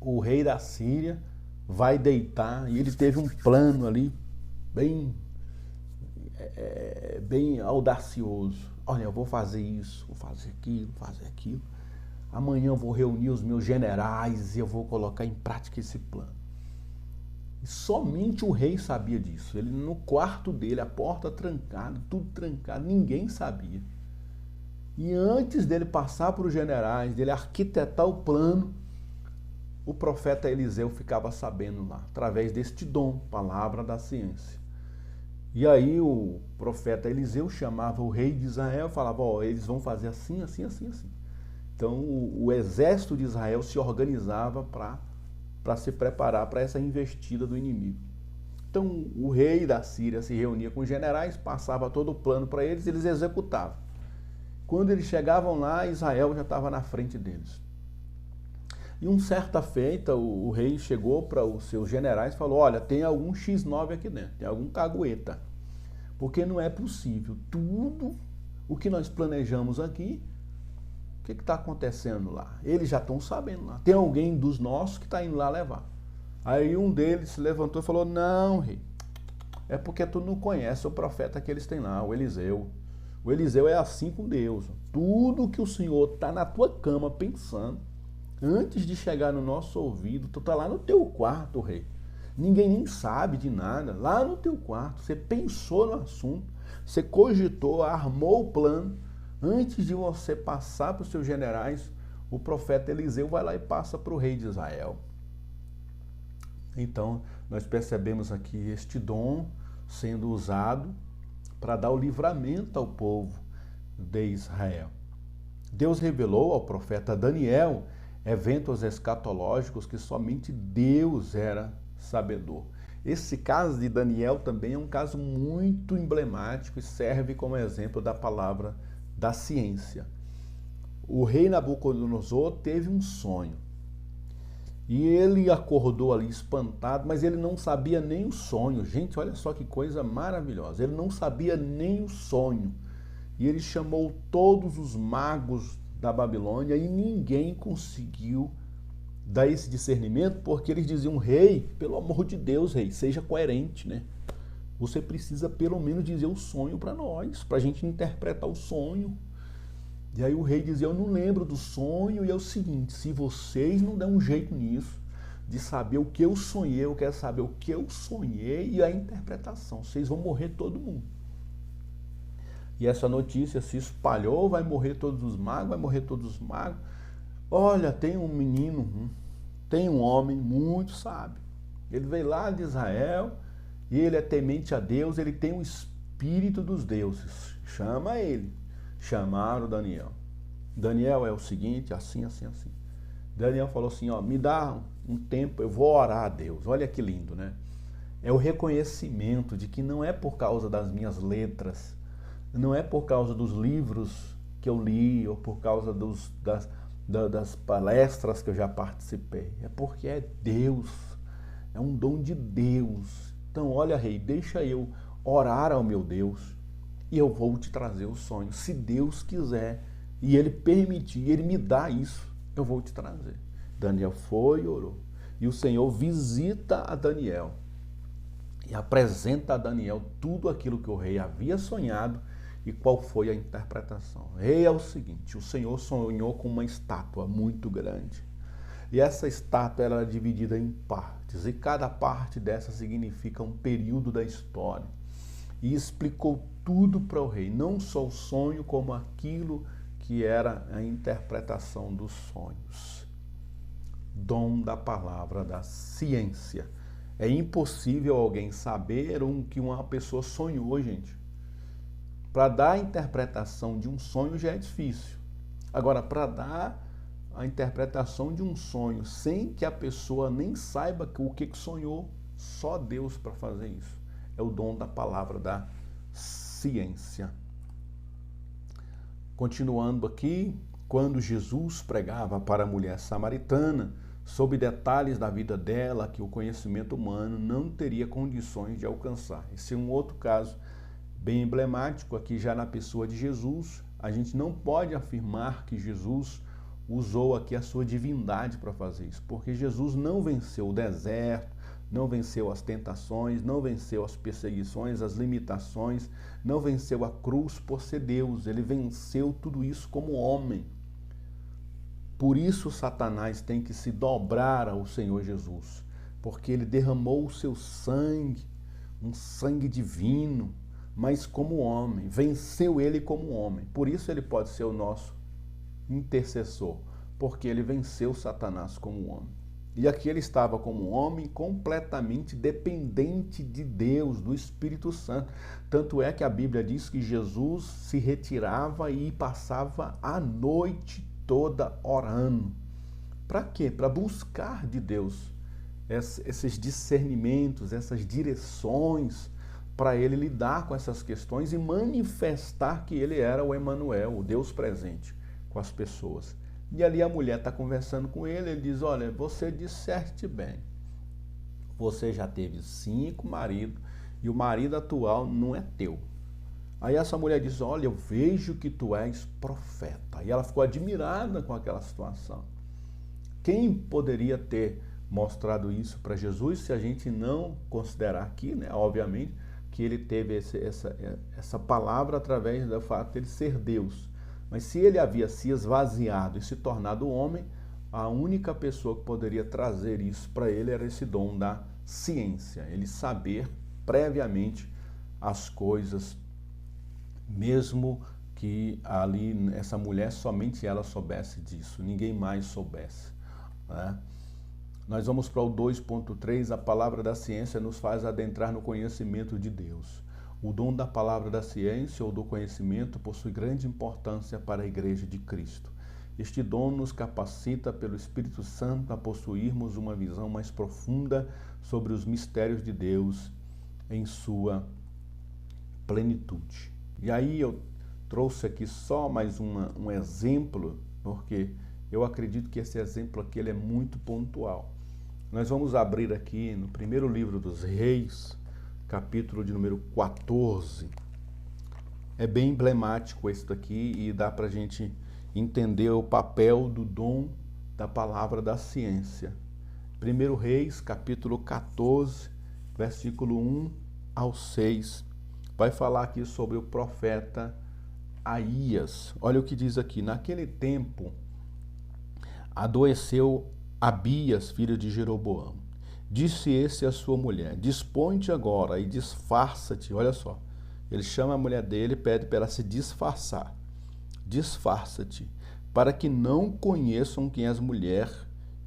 o rei da Síria vai deitar, e ele teve um plano ali bem audacioso. Olha, eu vou fazer isso, vou fazer aquilo. Amanhã eu vou reunir os meus generais e eu vou colocar em prática esse plano. E somente o rei sabia disso. Ele no quarto dele, a porta trancada, tudo trancado, ninguém sabia. E antes dele passar para os generais, dele arquitetar o plano, o profeta Eliseu ficava sabendo lá, através deste dom, palavra da ciência. E aí o profeta Eliseu chamava o rei de Israel e falava, eles vão fazer assim, assim, assim, assim. Então o exército de Israel se organizava para se preparar para essa investida do inimigo. Então o rei da Síria se reunia com os generais, passava todo o plano para eles, eles executavam. Quando eles chegavam lá, Israel já estava na frente deles. E uma certa feita, o rei chegou para os seus generais e falou, olha, tem algum X9 aqui dentro, tem algum cagueta. Porque não é possível. Tudo o que nós planejamos aqui, o que está acontecendo lá? Eles já estão sabendo lá. Tem alguém dos nossos que está indo lá levar. Aí um deles se levantou e falou, não, rei, é porque tu não conhece o profeta que eles têm lá, o Eliseu. O Eliseu é assim com Deus. Tudo que o Senhor está na tua cama pensando, antes de chegar no nosso ouvido, tu está lá no teu quarto, rei. Ninguém nem sabe de nada. Lá no teu quarto, você pensou no assunto, você cogitou, armou o plano. Antes de você passar para os seus generais, o profeta Eliseu vai lá e passa para o rei de Israel. Então, nós percebemos aqui este dom sendo usado para dar o livramento ao povo de Israel. Deus revelou ao profeta Daniel eventos escatológicos que somente Deus era sabedor. Esse caso de Daniel também é um caso muito emblemático e serve como exemplo da palavra da ciência. O rei Nabucodonosor teve um sonho. E ele acordou ali espantado, mas ele não sabia nem o sonho. Gente, olha só que coisa maravilhosa. Ele não sabia nem o sonho. E ele chamou todos os magos da Babilônia e ninguém conseguiu dar esse discernimento, porque eles diziam, rei, pelo amor de Deus, rei, seja coerente, né? Você precisa pelo menos dizer o sonho para nós, para a gente interpretar o sonho. E aí o rei dizia, eu não lembro do sonho, e é o seguinte, se vocês não dão um jeito nisso, de saber o que eu sonhei, eu quero saber o que eu sonhei e a interpretação, vocês vão morrer todo mundo. E essa notícia se espalhou, vai morrer todos os magos, vai morrer todos os magos. Olha, tem um menino, tem um homem muito sábio. Ele veio lá de Israel, e ele é temente a Deus, ele tem o espírito dos deuses. Chama ele. Chamaram Daniel. Daniel, é o seguinte, assim, assim, assim. Daniel falou assim, me dá um tempo, eu vou orar a Deus. Olha que lindo, né? É o reconhecimento de que não é por causa das minhas letras, não é por causa dos livros que eu li, ou por causa das palestras que eu já participei. É porque é Deus, é um dom de Deus. Então, olha, rei, deixa eu orar ao meu Deus, e eu vou te trazer o sonho, se Deus quiser e ele permitir, ele me dá isso, eu vou te trazer. Daniel foi e orou. E o Senhor visita a Daniel e apresenta a Daniel tudo aquilo que o rei havia sonhado e qual foi a interpretação. Rei, é o seguinte, o Senhor sonhou com uma estátua muito grande. E essa estátua era dividida em partes, e cada parte dessa significa um período da história. E explicou tudo para o rei, não só o sonho, como aquilo que era a interpretação dos sonhos. Dom da palavra da ciência. É impossível alguém saber o que uma pessoa sonhou, gente. Para dar a interpretação de um sonho já é difícil. Agora, para dar a interpretação de um sonho sem que a pessoa nem saiba o que sonhou, só Deus para fazer isso. É o dom da palavra da ciência. Continuando aqui, quando Jesus pregava para a mulher samaritana, sobre detalhes da vida dela que o conhecimento humano não teria condições de alcançar. Esse é um outro caso bem emblemático aqui já na pessoa de Jesus. A gente não pode afirmar que Jesus usou aqui a sua divindade para fazer isso, porque Jesus não venceu o deserto, não venceu as tentações, não venceu as perseguições, as limitações, não venceu a cruz por ser Deus, ele venceu tudo isso como homem. Por isso Satanás tem que se dobrar ao Senhor Jesus, porque ele derramou o seu sangue, um sangue divino, mas como homem, venceu ele como homem. Por isso ele pode ser o nosso intercessor, porque ele venceu Satanás como homem. E aqui ele estava como homem completamente dependente de Deus, do Espírito Santo. Tanto é que a Bíblia diz que Jesus se retirava e passava a noite toda orando. Para quê? Para buscar de Deus esses discernimentos, essas direções, para ele lidar com essas questões e manifestar que ele era o Emanuel, o Deus presente com as pessoas. E ali a mulher está conversando com ele, ele diz, olha, você disseste bem, você já teve 5 maridos e o marido atual não é teu. Aí essa mulher diz, olha, eu vejo que tu és profeta. E ela ficou admirada com aquela situação. Quem poderia ter mostrado isso para Jesus se a gente não considerar aqui, né, obviamente, que ele teve essa palavra através do fato de ele ser Deus. Mas se ele havia se esvaziado e se tornado homem, a única pessoa que poderia trazer isso para ele era esse dom da ciência, ele saber previamente as coisas, mesmo que ali essa mulher somente ela soubesse disso, ninguém mais soubesse, né? Nós vamos para o 2.3, a palavra da ciência nos faz adentrar no conhecimento de Deus. O dom da palavra da ciência ou do conhecimento possui grande importância para a Igreja de Cristo. Este dom nos capacita pelo Espírito Santo a possuirmos uma visão mais profunda sobre os mistérios de Deus em sua plenitude. E aí eu trouxe aqui só mais um exemplo, porque eu acredito que esse exemplo aqui ele é muito pontual. Nós vamos abrir aqui no primeiro livro dos Reis, capítulo de número 14. É bem emblemático esse daqui e dá para a gente entender o papel do dom da palavra da ciência. 1 Reis, capítulo 14, versículo 1 ao 6. Vai falar aqui sobre o profeta Aías. Olha o que diz aqui. Naquele tempo, adoeceu Abias, filho de Jeroboão. Disse esse à sua mulher, dispõe-te agora e disfarça-te. Olha só, ele chama a mulher dele e pede para ela se disfarçar. Disfarça-te, para que não conheçam quem és mulher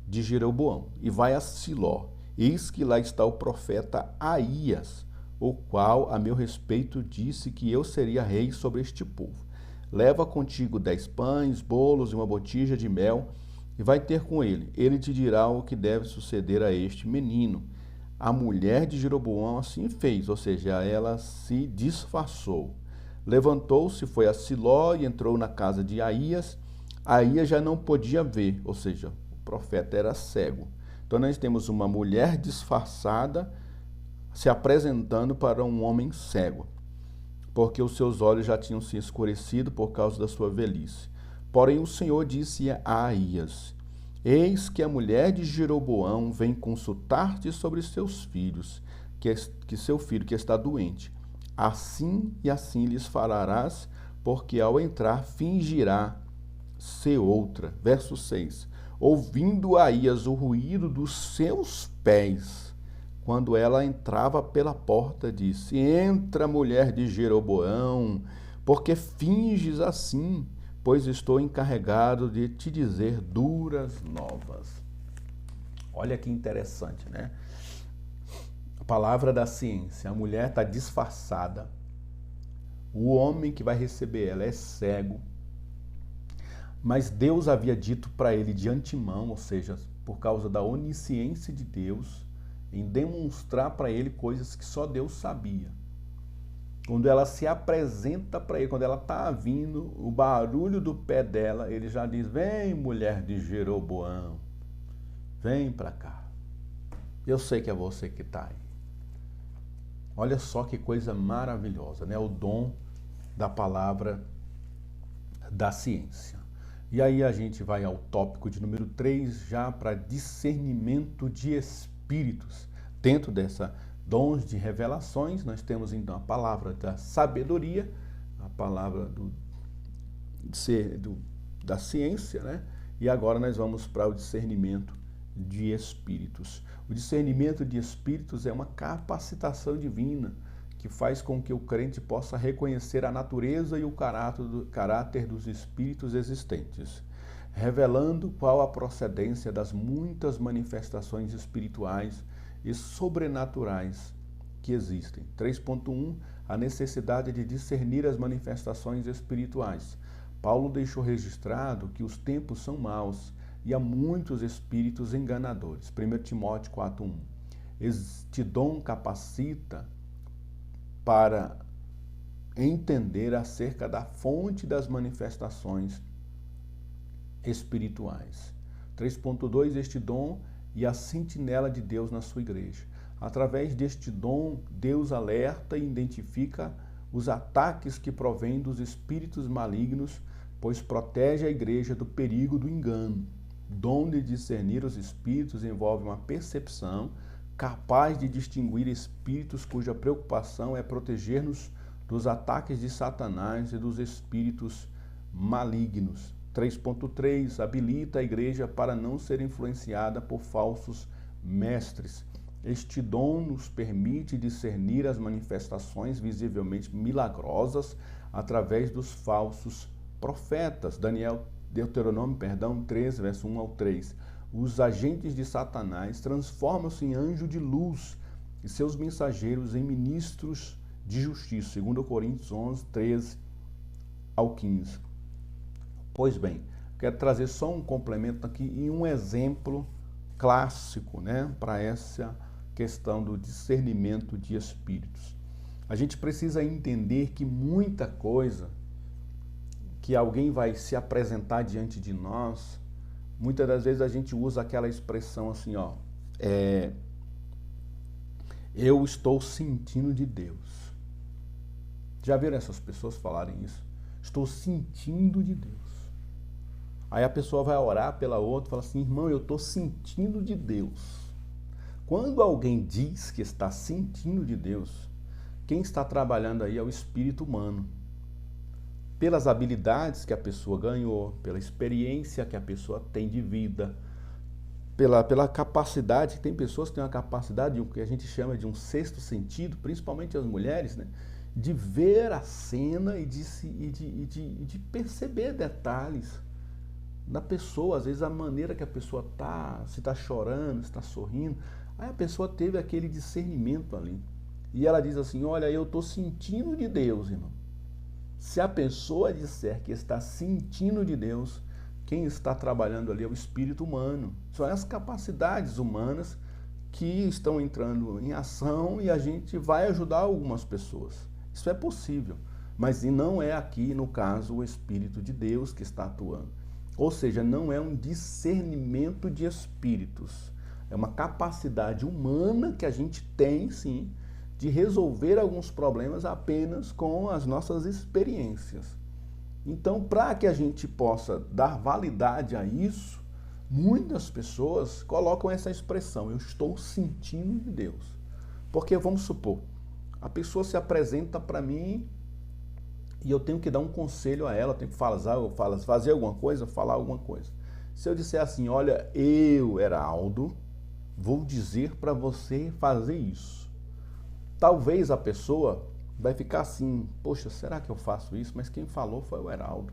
de Jeroboão. E vai a Siló. Eis que lá está o profeta Aías, o qual a meu respeito disse que eu seria rei sobre este povo. Leva contigo 10 pães, bolos e uma botija de mel, e vai ter com ele. Ele te dirá o que deve suceder a este menino. A mulher de Jeroboão assim fez, ou seja, ela se disfarçou. Levantou-se, foi a Siló e entrou na casa de Aías. Aías já não podia ver, ou seja, o profeta era cego. Então nós temos uma mulher disfarçada se apresentando para um homem cego, porque os seus olhos já tinham se escurecido por causa da sua velhice. Porém o Senhor disse a Aías: Eis que a mulher de Jeroboão vem consultar-te sobre seus filhos, que seu filho que está doente. Assim e assim lhes falarás, porque ao entrar fingirá ser outra. Verso 6. Ouvindo Aías o ruído dos seus pés, quando ela entrava pela porta, disse: Entra, mulher de Jeroboão, porque finges assim, pois estou encarregado de te dizer duras novas. Olha que interessante, né? A palavra da ciência. A mulher está disfarçada. O homem que vai receber ela é cego. Mas Deus havia dito para ele de antemão, ou seja, por causa da onisciência de Deus, em demonstrar para ele coisas que só Deus sabia. Quando ela se apresenta para ele, quando ela está vindo, o barulho do pé dela, ele já diz: Vem, mulher de Jeroboão, vem para cá. Eu sei que é você que está aí. Olha só que coisa maravilhosa, né? O dom da palavra da ciência. E aí a gente vai ao tópico de número 3, já para discernimento de espíritos. Dentro dessa dons de revelações, nós temos então a palavra da sabedoria, a palavra da ciência, né? E agora nós vamos para o discernimento de espíritos. O discernimento de espíritos é uma capacitação divina que faz com que o crente possa reconhecer a natureza e o caráter dos espíritos existentes, revelando qual a procedência das muitas manifestações espirituais e sobrenaturais que existem. 3.1. A necessidade de discernir as manifestações espirituais. Paulo deixou registrado que os tempos são maus e há muitos espíritos enganadores. 1 Timóteo 4.1. Este dom capacita para entender acerca da fonte das manifestações espirituais. 3.2. Este dom e a sentinela de Deus na sua igreja. Através deste dom, Deus alerta e identifica os ataques que provêm dos espíritos malignos, pois protege a igreja do perigo do engano. Dom de discernir os espíritos envolve uma percepção capaz de distinguir espíritos cuja preocupação é proteger-nos dos ataques de Satanás e dos espíritos malignos. 3.3. Habilita a igreja para não ser influenciada por falsos mestres. Este dom nos permite discernir as manifestações visivelmente milagrosas através dos falsos profetas. Deuteronômio 13, verso 1 ao 3. Os agentes de Satanás transformam-se em anjo de luz e seus mensageiros em ministros de justiça. 2 Coríntios 11, 13 ao 15. Pois bem, quero trazer só um complemento aqui e um exemplo clássico, né, para essa questão do discernimento de espíritos. A gente precisa entender que muita coisa que alguém vai se apresentar diante de nós, muitas das vezes a gente usa aquela expressão assim, ó, eu estou sentindo de Deus. Já viram essas pessoas falarem isso? Estou sentindo de Deus. Aí a pessoa vai orar pela outra e fala assim: irmão, eu estou sentindo de Deus. Quando alguém diz que está sentindo de Deus, quem está trabalhando aí é o espírito humano. Pelas habilidades que a pessoa ganhou, pela experiência que a pessoa tem de vida, pela capacidade, tem pessoas que têm uma capacidade, o que a gente chama de um sexto sentido, principalmente as mulheres, né? De ver a cena e de perceber detalhes da pessoa, às vezes a maneira que a pessoa está, se está chorando, se está sorrindo. Aí a pessoa teve aquele discernimento ali. E ela diz assim: olha, eu estou sentindo de Deus, irmão. Se a pessoa disser que está sentindo de Deus, quem está trabalhando ali é o espírito humano. São as capacidades humanas que estão entrando em ação e a gente vai ajudar algumas pessoas. Isso é possível, mas não é aqui, no caso, o Espírito de Deus que está atuando. Ou seja, não é um discernimento de espíritos. É uma capacidade humana que a gente tem, sim, de resolver alguns problemas apenas com as nossas experiências. Então, para que a gente possa dar validade a isso, muitas pessoas colocam essa expressão, eu estou sentindo de Deus. Porque, vamos supor, a pessoa se apresenta para mim e eu tenho que dar um conselho a ela, tenho que fazer alguma coisa, falar alguma coisa. Se eu disser assim, olha, eu, Heraldo, vou dizer para você fazer isso. Talvez a pessoa vai ficar assim, poxa, será que eu faço isso? Mas quem falou foi o Heraldo.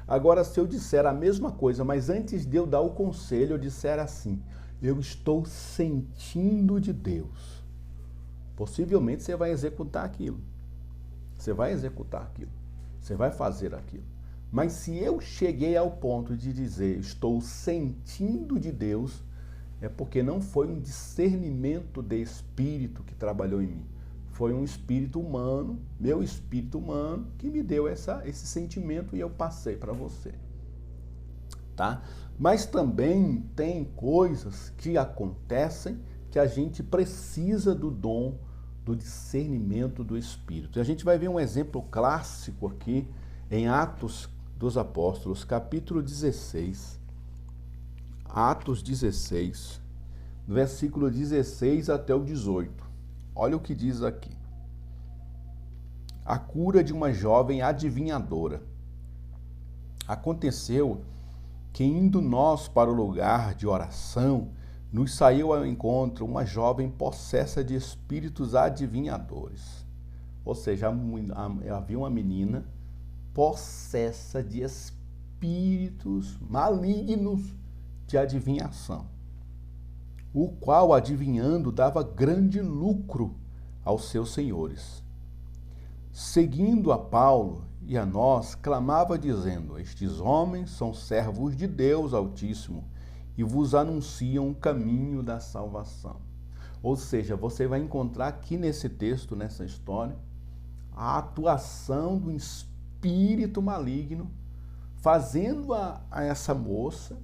Agora, se eu disser a mesma coisa, mas antes de eu dar o conselho, eu disser assim, eu estou sentindo de Deus. Possivelmente você vai executar aquilo. Você vai executar aquilo. Você vai fazer aquilo. Mas se eu cheguei ao ponto de dizer, estou sentindo de Deus, é porque não foi um discernimento de espírito que trabalhou em mim. Foi um espírito humano, meu espírito humano, que me deu esse sentimento e eu passei para você. Tá? Mas também tem coisas que acontecem que a gente precisa do dom do discernimento do Espírito. E a gente vai ver um exemplo clássico aqui em Atos dos Apóstolos, capítulo 16. Atos 16, versículo 16 até o 18. Olha o que diz aqui. A cura de uma jovem adivinhadora. Aconteceu que, indo nós para o lugar de oração, nos saiu ao encontro uma jovem possessa de espíritos adivinhadores. Ou seja, havia uma menina possessa de espíritos malignos de adivinhação, o qual, adivinhando, dava grande lucro aos seus senhores. Seguindo a Paulo e a nós, clamava dizendo, estes homens são servos de Deus Altíssimo e vos anunciam o caminho da salvação. Ou seja, você vai encontrar aqui nesse texto, nessa história, a atuação do espírito maligno fazendo a essa moça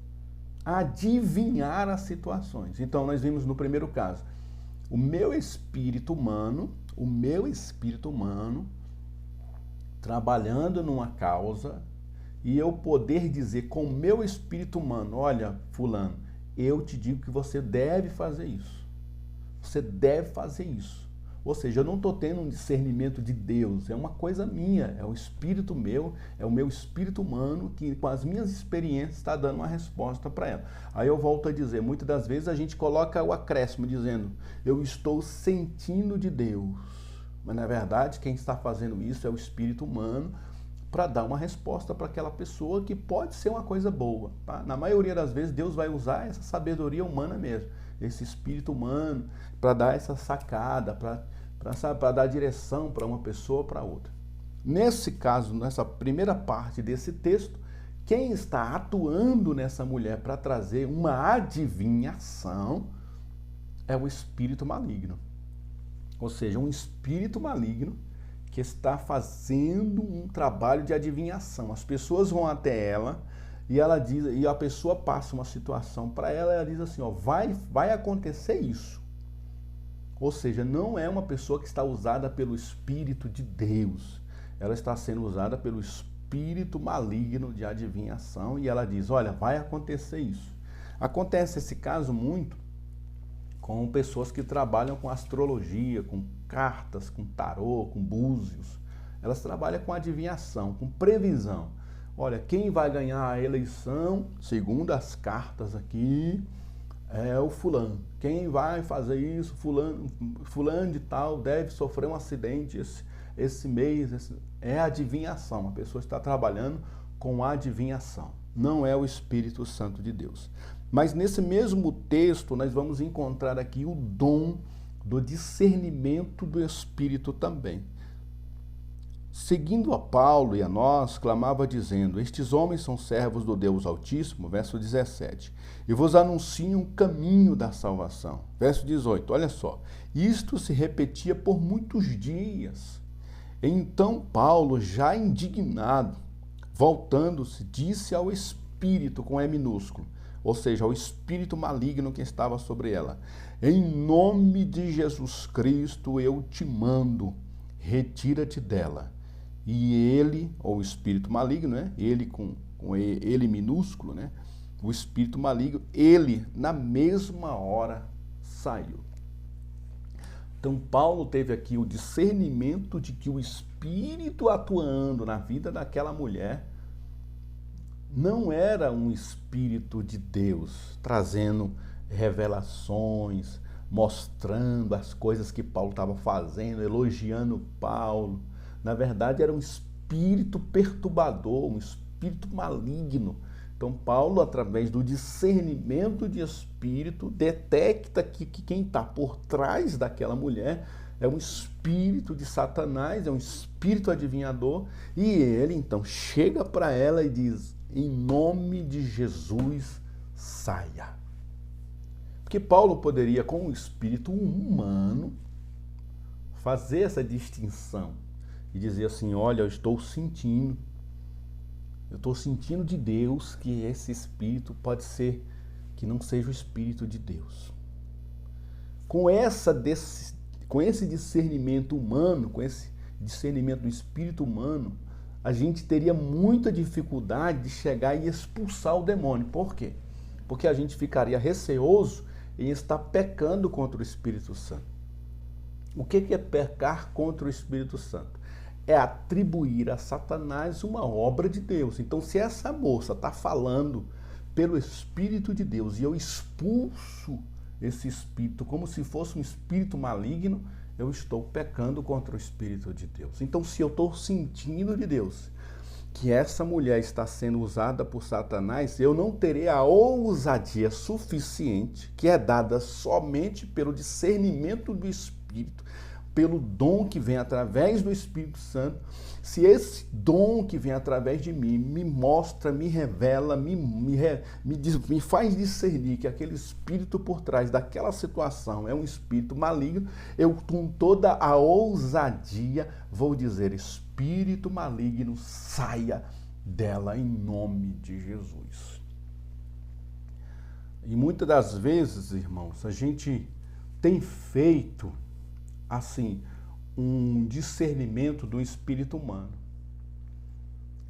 adivinhar as situações. Então, nós vimos no primeiro caso, o meu espírito humano trabalhando numa causa e eu poder dizer com o meu espírito humano, olha, fulano, eu te digo que você deve fazer isso. Você deve fazer isso. Ou seja, eu não estou tendo um discernimento de Deus, é uma coisa minha, é o espírito meu, é o meu espírito humano que com as minhas experiências está dando uma resposta para ela. Aí eu volto a dizer, muitas das vezes a gente coloca o acréscimo dizendo, eu estou sentindo de Deus. Mas na verdade quem está fazendo isso é o espírito humano para dar uma resposta para aquela pessoa que pode ser uma coisa boa. Tá? Na maioria das vezes Deus vai usar essa sabedoria humana mesmo, esse espírito humano, para dar essa sacada, para dar direção para uma pessoa ou para outra. Nesse caso, nessa primeira parte desse texto, quem está atuando nessa mulher para trazer uma adivinhação é o espírito maligno. Ou seja, um espírito maligno que está fazendo um trabalho de adivinhação. As pessoas vão até ela e ela diz, e a pessoa passa uma situação para ela e ela diz assim, ó, vai acontecer isso. Ou seja, não é uma pessoa que está usada pelo Espírito de Deus. Ela está sendo usada pelo espírito maligno de adivinhação e ela diz, olha, vai acontecer isso. Acontece esse caso muito com pessoas que trabalham com astrologia, com cartas, com tarô, com búzios. Elas trabalham com adivinhação, com previsão. Olha, quem vai ganhar a eleição, segundo as cartas aqui, é o fulano. Quem vai fazer isso, fulano de tal, deve sofrer um acidente esse mês. É adivinhação. A pessoa está trabalhando com adivinhação. Não é o Espírito Santo de Deus. Mas nesse mesmo texto, nós vamos encontrar aqui o dom do discernimento do Espírito também. Seguindo a Paulo e a nós, clamava dizendo, estes homens são servos do Deus Altíssimo, verso 17, e vos anunciam o caminho da salvação. Verso 18, olha só, isto se repetia por muitos dias. Então Paulo, já indignado, voltando-se, disse ao Espírito, com E minúsculo, ou seja, ao espírito maligno que estava sobre ela, em nome de Jesus Cristo eu te mando, retira-te dela. e ele, ou o espírito maligno, né? Ele com ele minúsculo, né? O espírito maligno, ele na mesma hora saiu. Então Paulo teve aqui o discernimento de que o espírito atuando na vida daquela mulher não era um espírito de Deus, trazendo revelações, mostrando as coisas que Paulo estava fazendo, elogiando Paulo. Na verdade, era um espírito perturbador, um espírito maligno. Então, Paulo, através do discernimento de espírito, detecta que quem está por trás daquela mulher é um espírito de Satanás, é um espírito adivinhador, e ele, então, chega para ela e diz: em nome de Jesus, saia. Porque Paulo poderia, com o espírito humano, fazer essa distinção e dizer assim: olha, eu estou sentindo de Deus que esse espírito pode ser que não seja o espírito de Deus. Com esse discernimento humano, com esse discernimento do espírito humano, a gente teria muita dificuldade de chegar e expulsar o demônio. Por quê? Porque a gente ficaria receoso em estar pecando contra o Espírito Santo. O que é pecar contra o Espírito Santo? É atribuir a Satanás uma obra de Deus. Então, se essa moça está falando pelo Espírito de Deus e eu expulso esse espírito como se fosse um espírito maligno, eu estou pecando contra o Espírito de Deus. Então, se eu estou sentindo de Deus que essa mulher está sendo usada por Satanás, eu não terei a ousadia suficiente, que é dada somente pelo discernimento do Espírito, pelo dom que vem através do Espírito Santo. Se esse dom que vem através de mim me mostra, me revela, me faz discernir que aquele espírito por trás daquela situação é um espírito maligno, eu com toda a ousadia vou dizer: espírito maligno, saia dela em nome de Jesus. E muitas das vezes, irmãos, a gente tem feito assim um discernimento do espírito humano.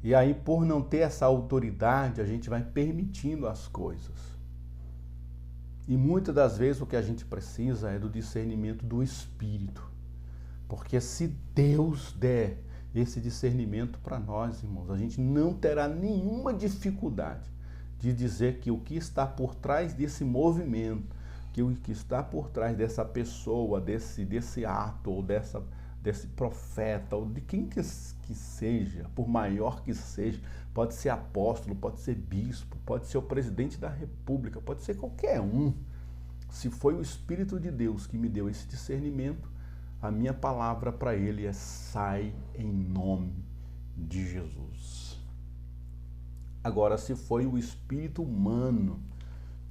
E aí, por não ter essa autoridade, a gente vai permitindo as coisas. E muitas das vezes o que a gente precisa é do discernimento do espírito. Porque se Deus der esse discernimento para nós, irmãos, a gente não terá nenhuma dificuldade de dizer que o que está por trás desse movimento, que o que está por trás dessa pessoa, desse ato, ou desse profeta, ou de quem que seja, por maior que seja, pode ser apóstolo, pode ser bispo, pode ser o presidente da república, pode ser qualquer um. Se foi o Espírito de Deus que me deu esse discernimento, a minha palavra para ele é: sai em nome de Jesus. Agora, se foi o espírito humano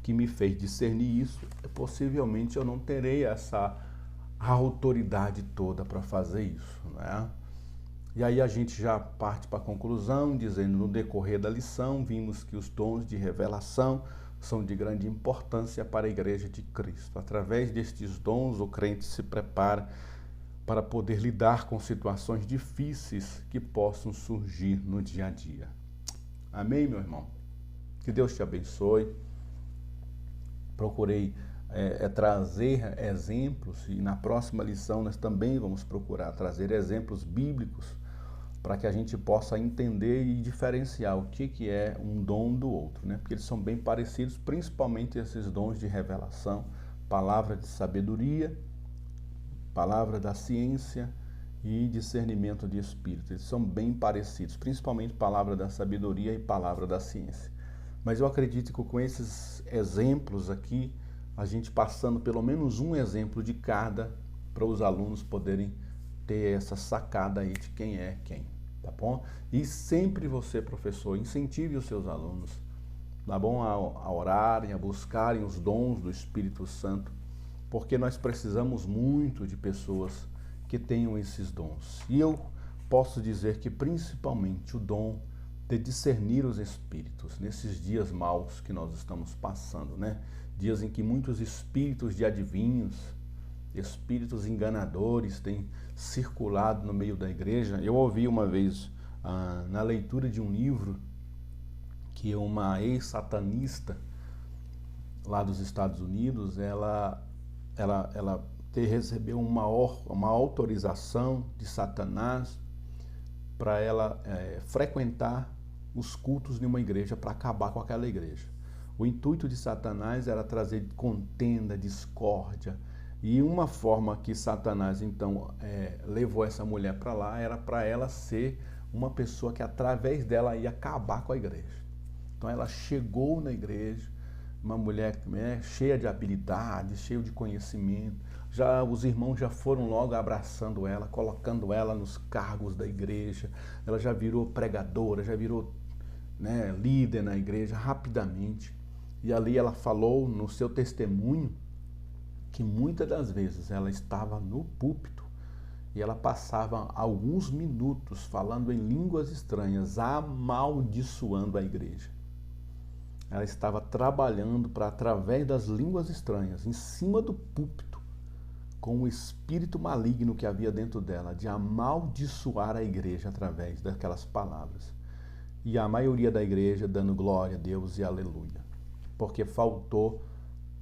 que me fez discernir isso, possivelmente eu não terei essa autoridade toda para fazer isso, né? E aí a gente já parte para a conclusão, dizendo: no decorrer da lição, vimos que os dons de revelação são de grande importância para a Igreja de Cristo. Através destes dons, o crente se prepara para poder lidar com situações difíceis que possam surgir no dia a dia. Amém, meu irmão? Que Deus te abençoe. Procurei trazer exemplos, e na próxima lição nós também vamos procurar trazer exemplos bíblicos para que a gente possa entender e diferenciar o que é um dom do outro, né? Porque eles são bem parecidos, principalmente esses dons de revelação, palavra de sabedoria, palavra da ciência e discernimento de espírito. Eles são bem parecidos, principalmente palavra da sabedoria e palavra da ciência. Mas eu acredito que com esses exemplos aqui, a gente passando pelo menos um exemplo de cada, para os alunos poderem ter essa sacada aí de quem é quem, tá bom? E sempre você, professor, incentive os seus alunos, tá bom? A orarem, a buscarem os dons do Espírito Santo, porque nós precisamos muito de pessoas que tenham esses dons. E eu posso dizer que principalmente o dom de discernir os espíritos, nesses dias maus que nós estamos passando, né? Dias em que muitos espíritos de adivinhos espíritos enganadores têm circulado no meio da igreja. Eu ouvi uma vez, na leitura de um livro, que uma ex-satanista lá dos Estados Unidos, ela recebeu uma autorização de Satanás para ela frequentar os cultos de uma igreja, para acabar com aquela igreja. O intuito de Satanás era trazer contenda, discórdia, e uma forma que Satanás então levou essa mulher para lá era para ela ser uma pessoa que através dela ia acabar com a igreja. Então ela chegou na igreja, uma mulher cheia de habilidade, cheia de conhecimento. Já os irmãos já foram logo abraçando ela, colocando ela nos cargos da igreja. Ela já virou pregadora, já virou líder na igreja rapidamente. E ali ela falou no seu testemunho que muitas das vezes ela estava no púlpito e ela passava alguns minutos falando em línguas estranhas, amaldiçoando a igreja. Ela estava trabalhando para, através das línguas estranhas, em cima do púlpito, com o espírito maligno que havia dentro dela, de amaldiçoar a igreja através daquelas palavras. E a maioria da igreja dando glória a Deus e aleluia, porque faltou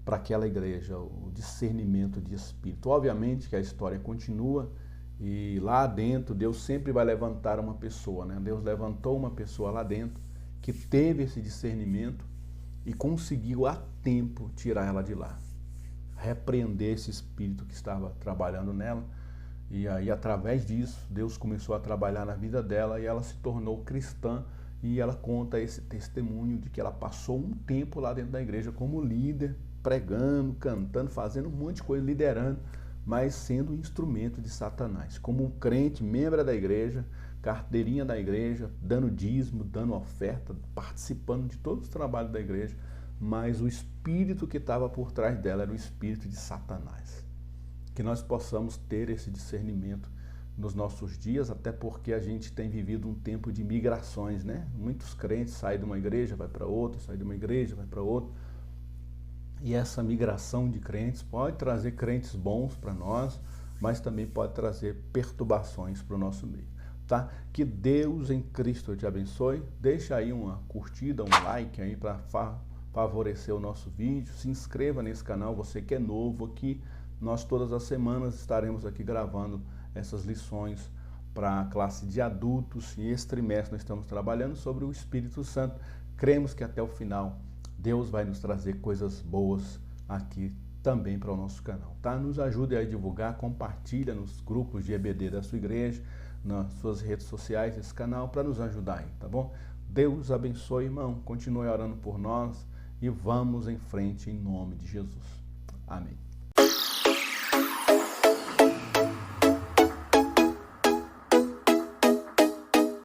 para aquela igreja o discernimento de espírito. Obviamente que a história continua e lá dentro Deus sempre vai levantar uma pessoa, Deus levantou uma pessoa lá dentro que teve esse discernimento e conseguiu a tempo tirar ela de lá, repreender esse espírito que estava trabalhando nela. E aí, através disso, Deus começou a trabalhar na vida dela e ela se tornou cristã. E ela conta esse testemunho de que ela passou um tempo lá dentro da igreja como líder, pregando, cantando, fazendo um monte de coisa, liderando, mas sendo um instrumento de Satanás. Como um crente, membro da igreja, carteirinha da igreja, dando dízimo, dando oferta, participando de todos os trabalhos da igreja, mas o espírito que estava por trás dela era o espírito de Satanás. Que nós possamos ter esse discernimento nos nossos dias, até porque a gente tem vivido um tempo de migrações, Muitos crentes saem de uma igreja, vai para outra, saem de uma igreja, vai para outra. E essa migração de crentes pode trazer crentes bons para nós, mas também pode trazer perturbações para o nosso meio, tá? Que Deus em Cristo te abençoe. Deixa aí uma curtida, um like aí para favorecer o nosso vídeo. Se inscreva nesse canal, você que é novo aqui. Nós todas as semanas estaremos aqui gravando essas lições para a classe de adultos, e esse trimestre nós estamos trabalhando sobre o Espírito Santo. Cremos que até o final Deus vai nos trazer coisas boas aqui também para o nosso canal, tá? Nos ajude a divulgar, compartilha nos grupos de EBD da sua igreja, nas suas redes sociais, esse canal, para nos ajudar aí, tá bom? Deus abençoe, irmão, continue orando por nós e vamos em frente em nome de Jesus. Amém.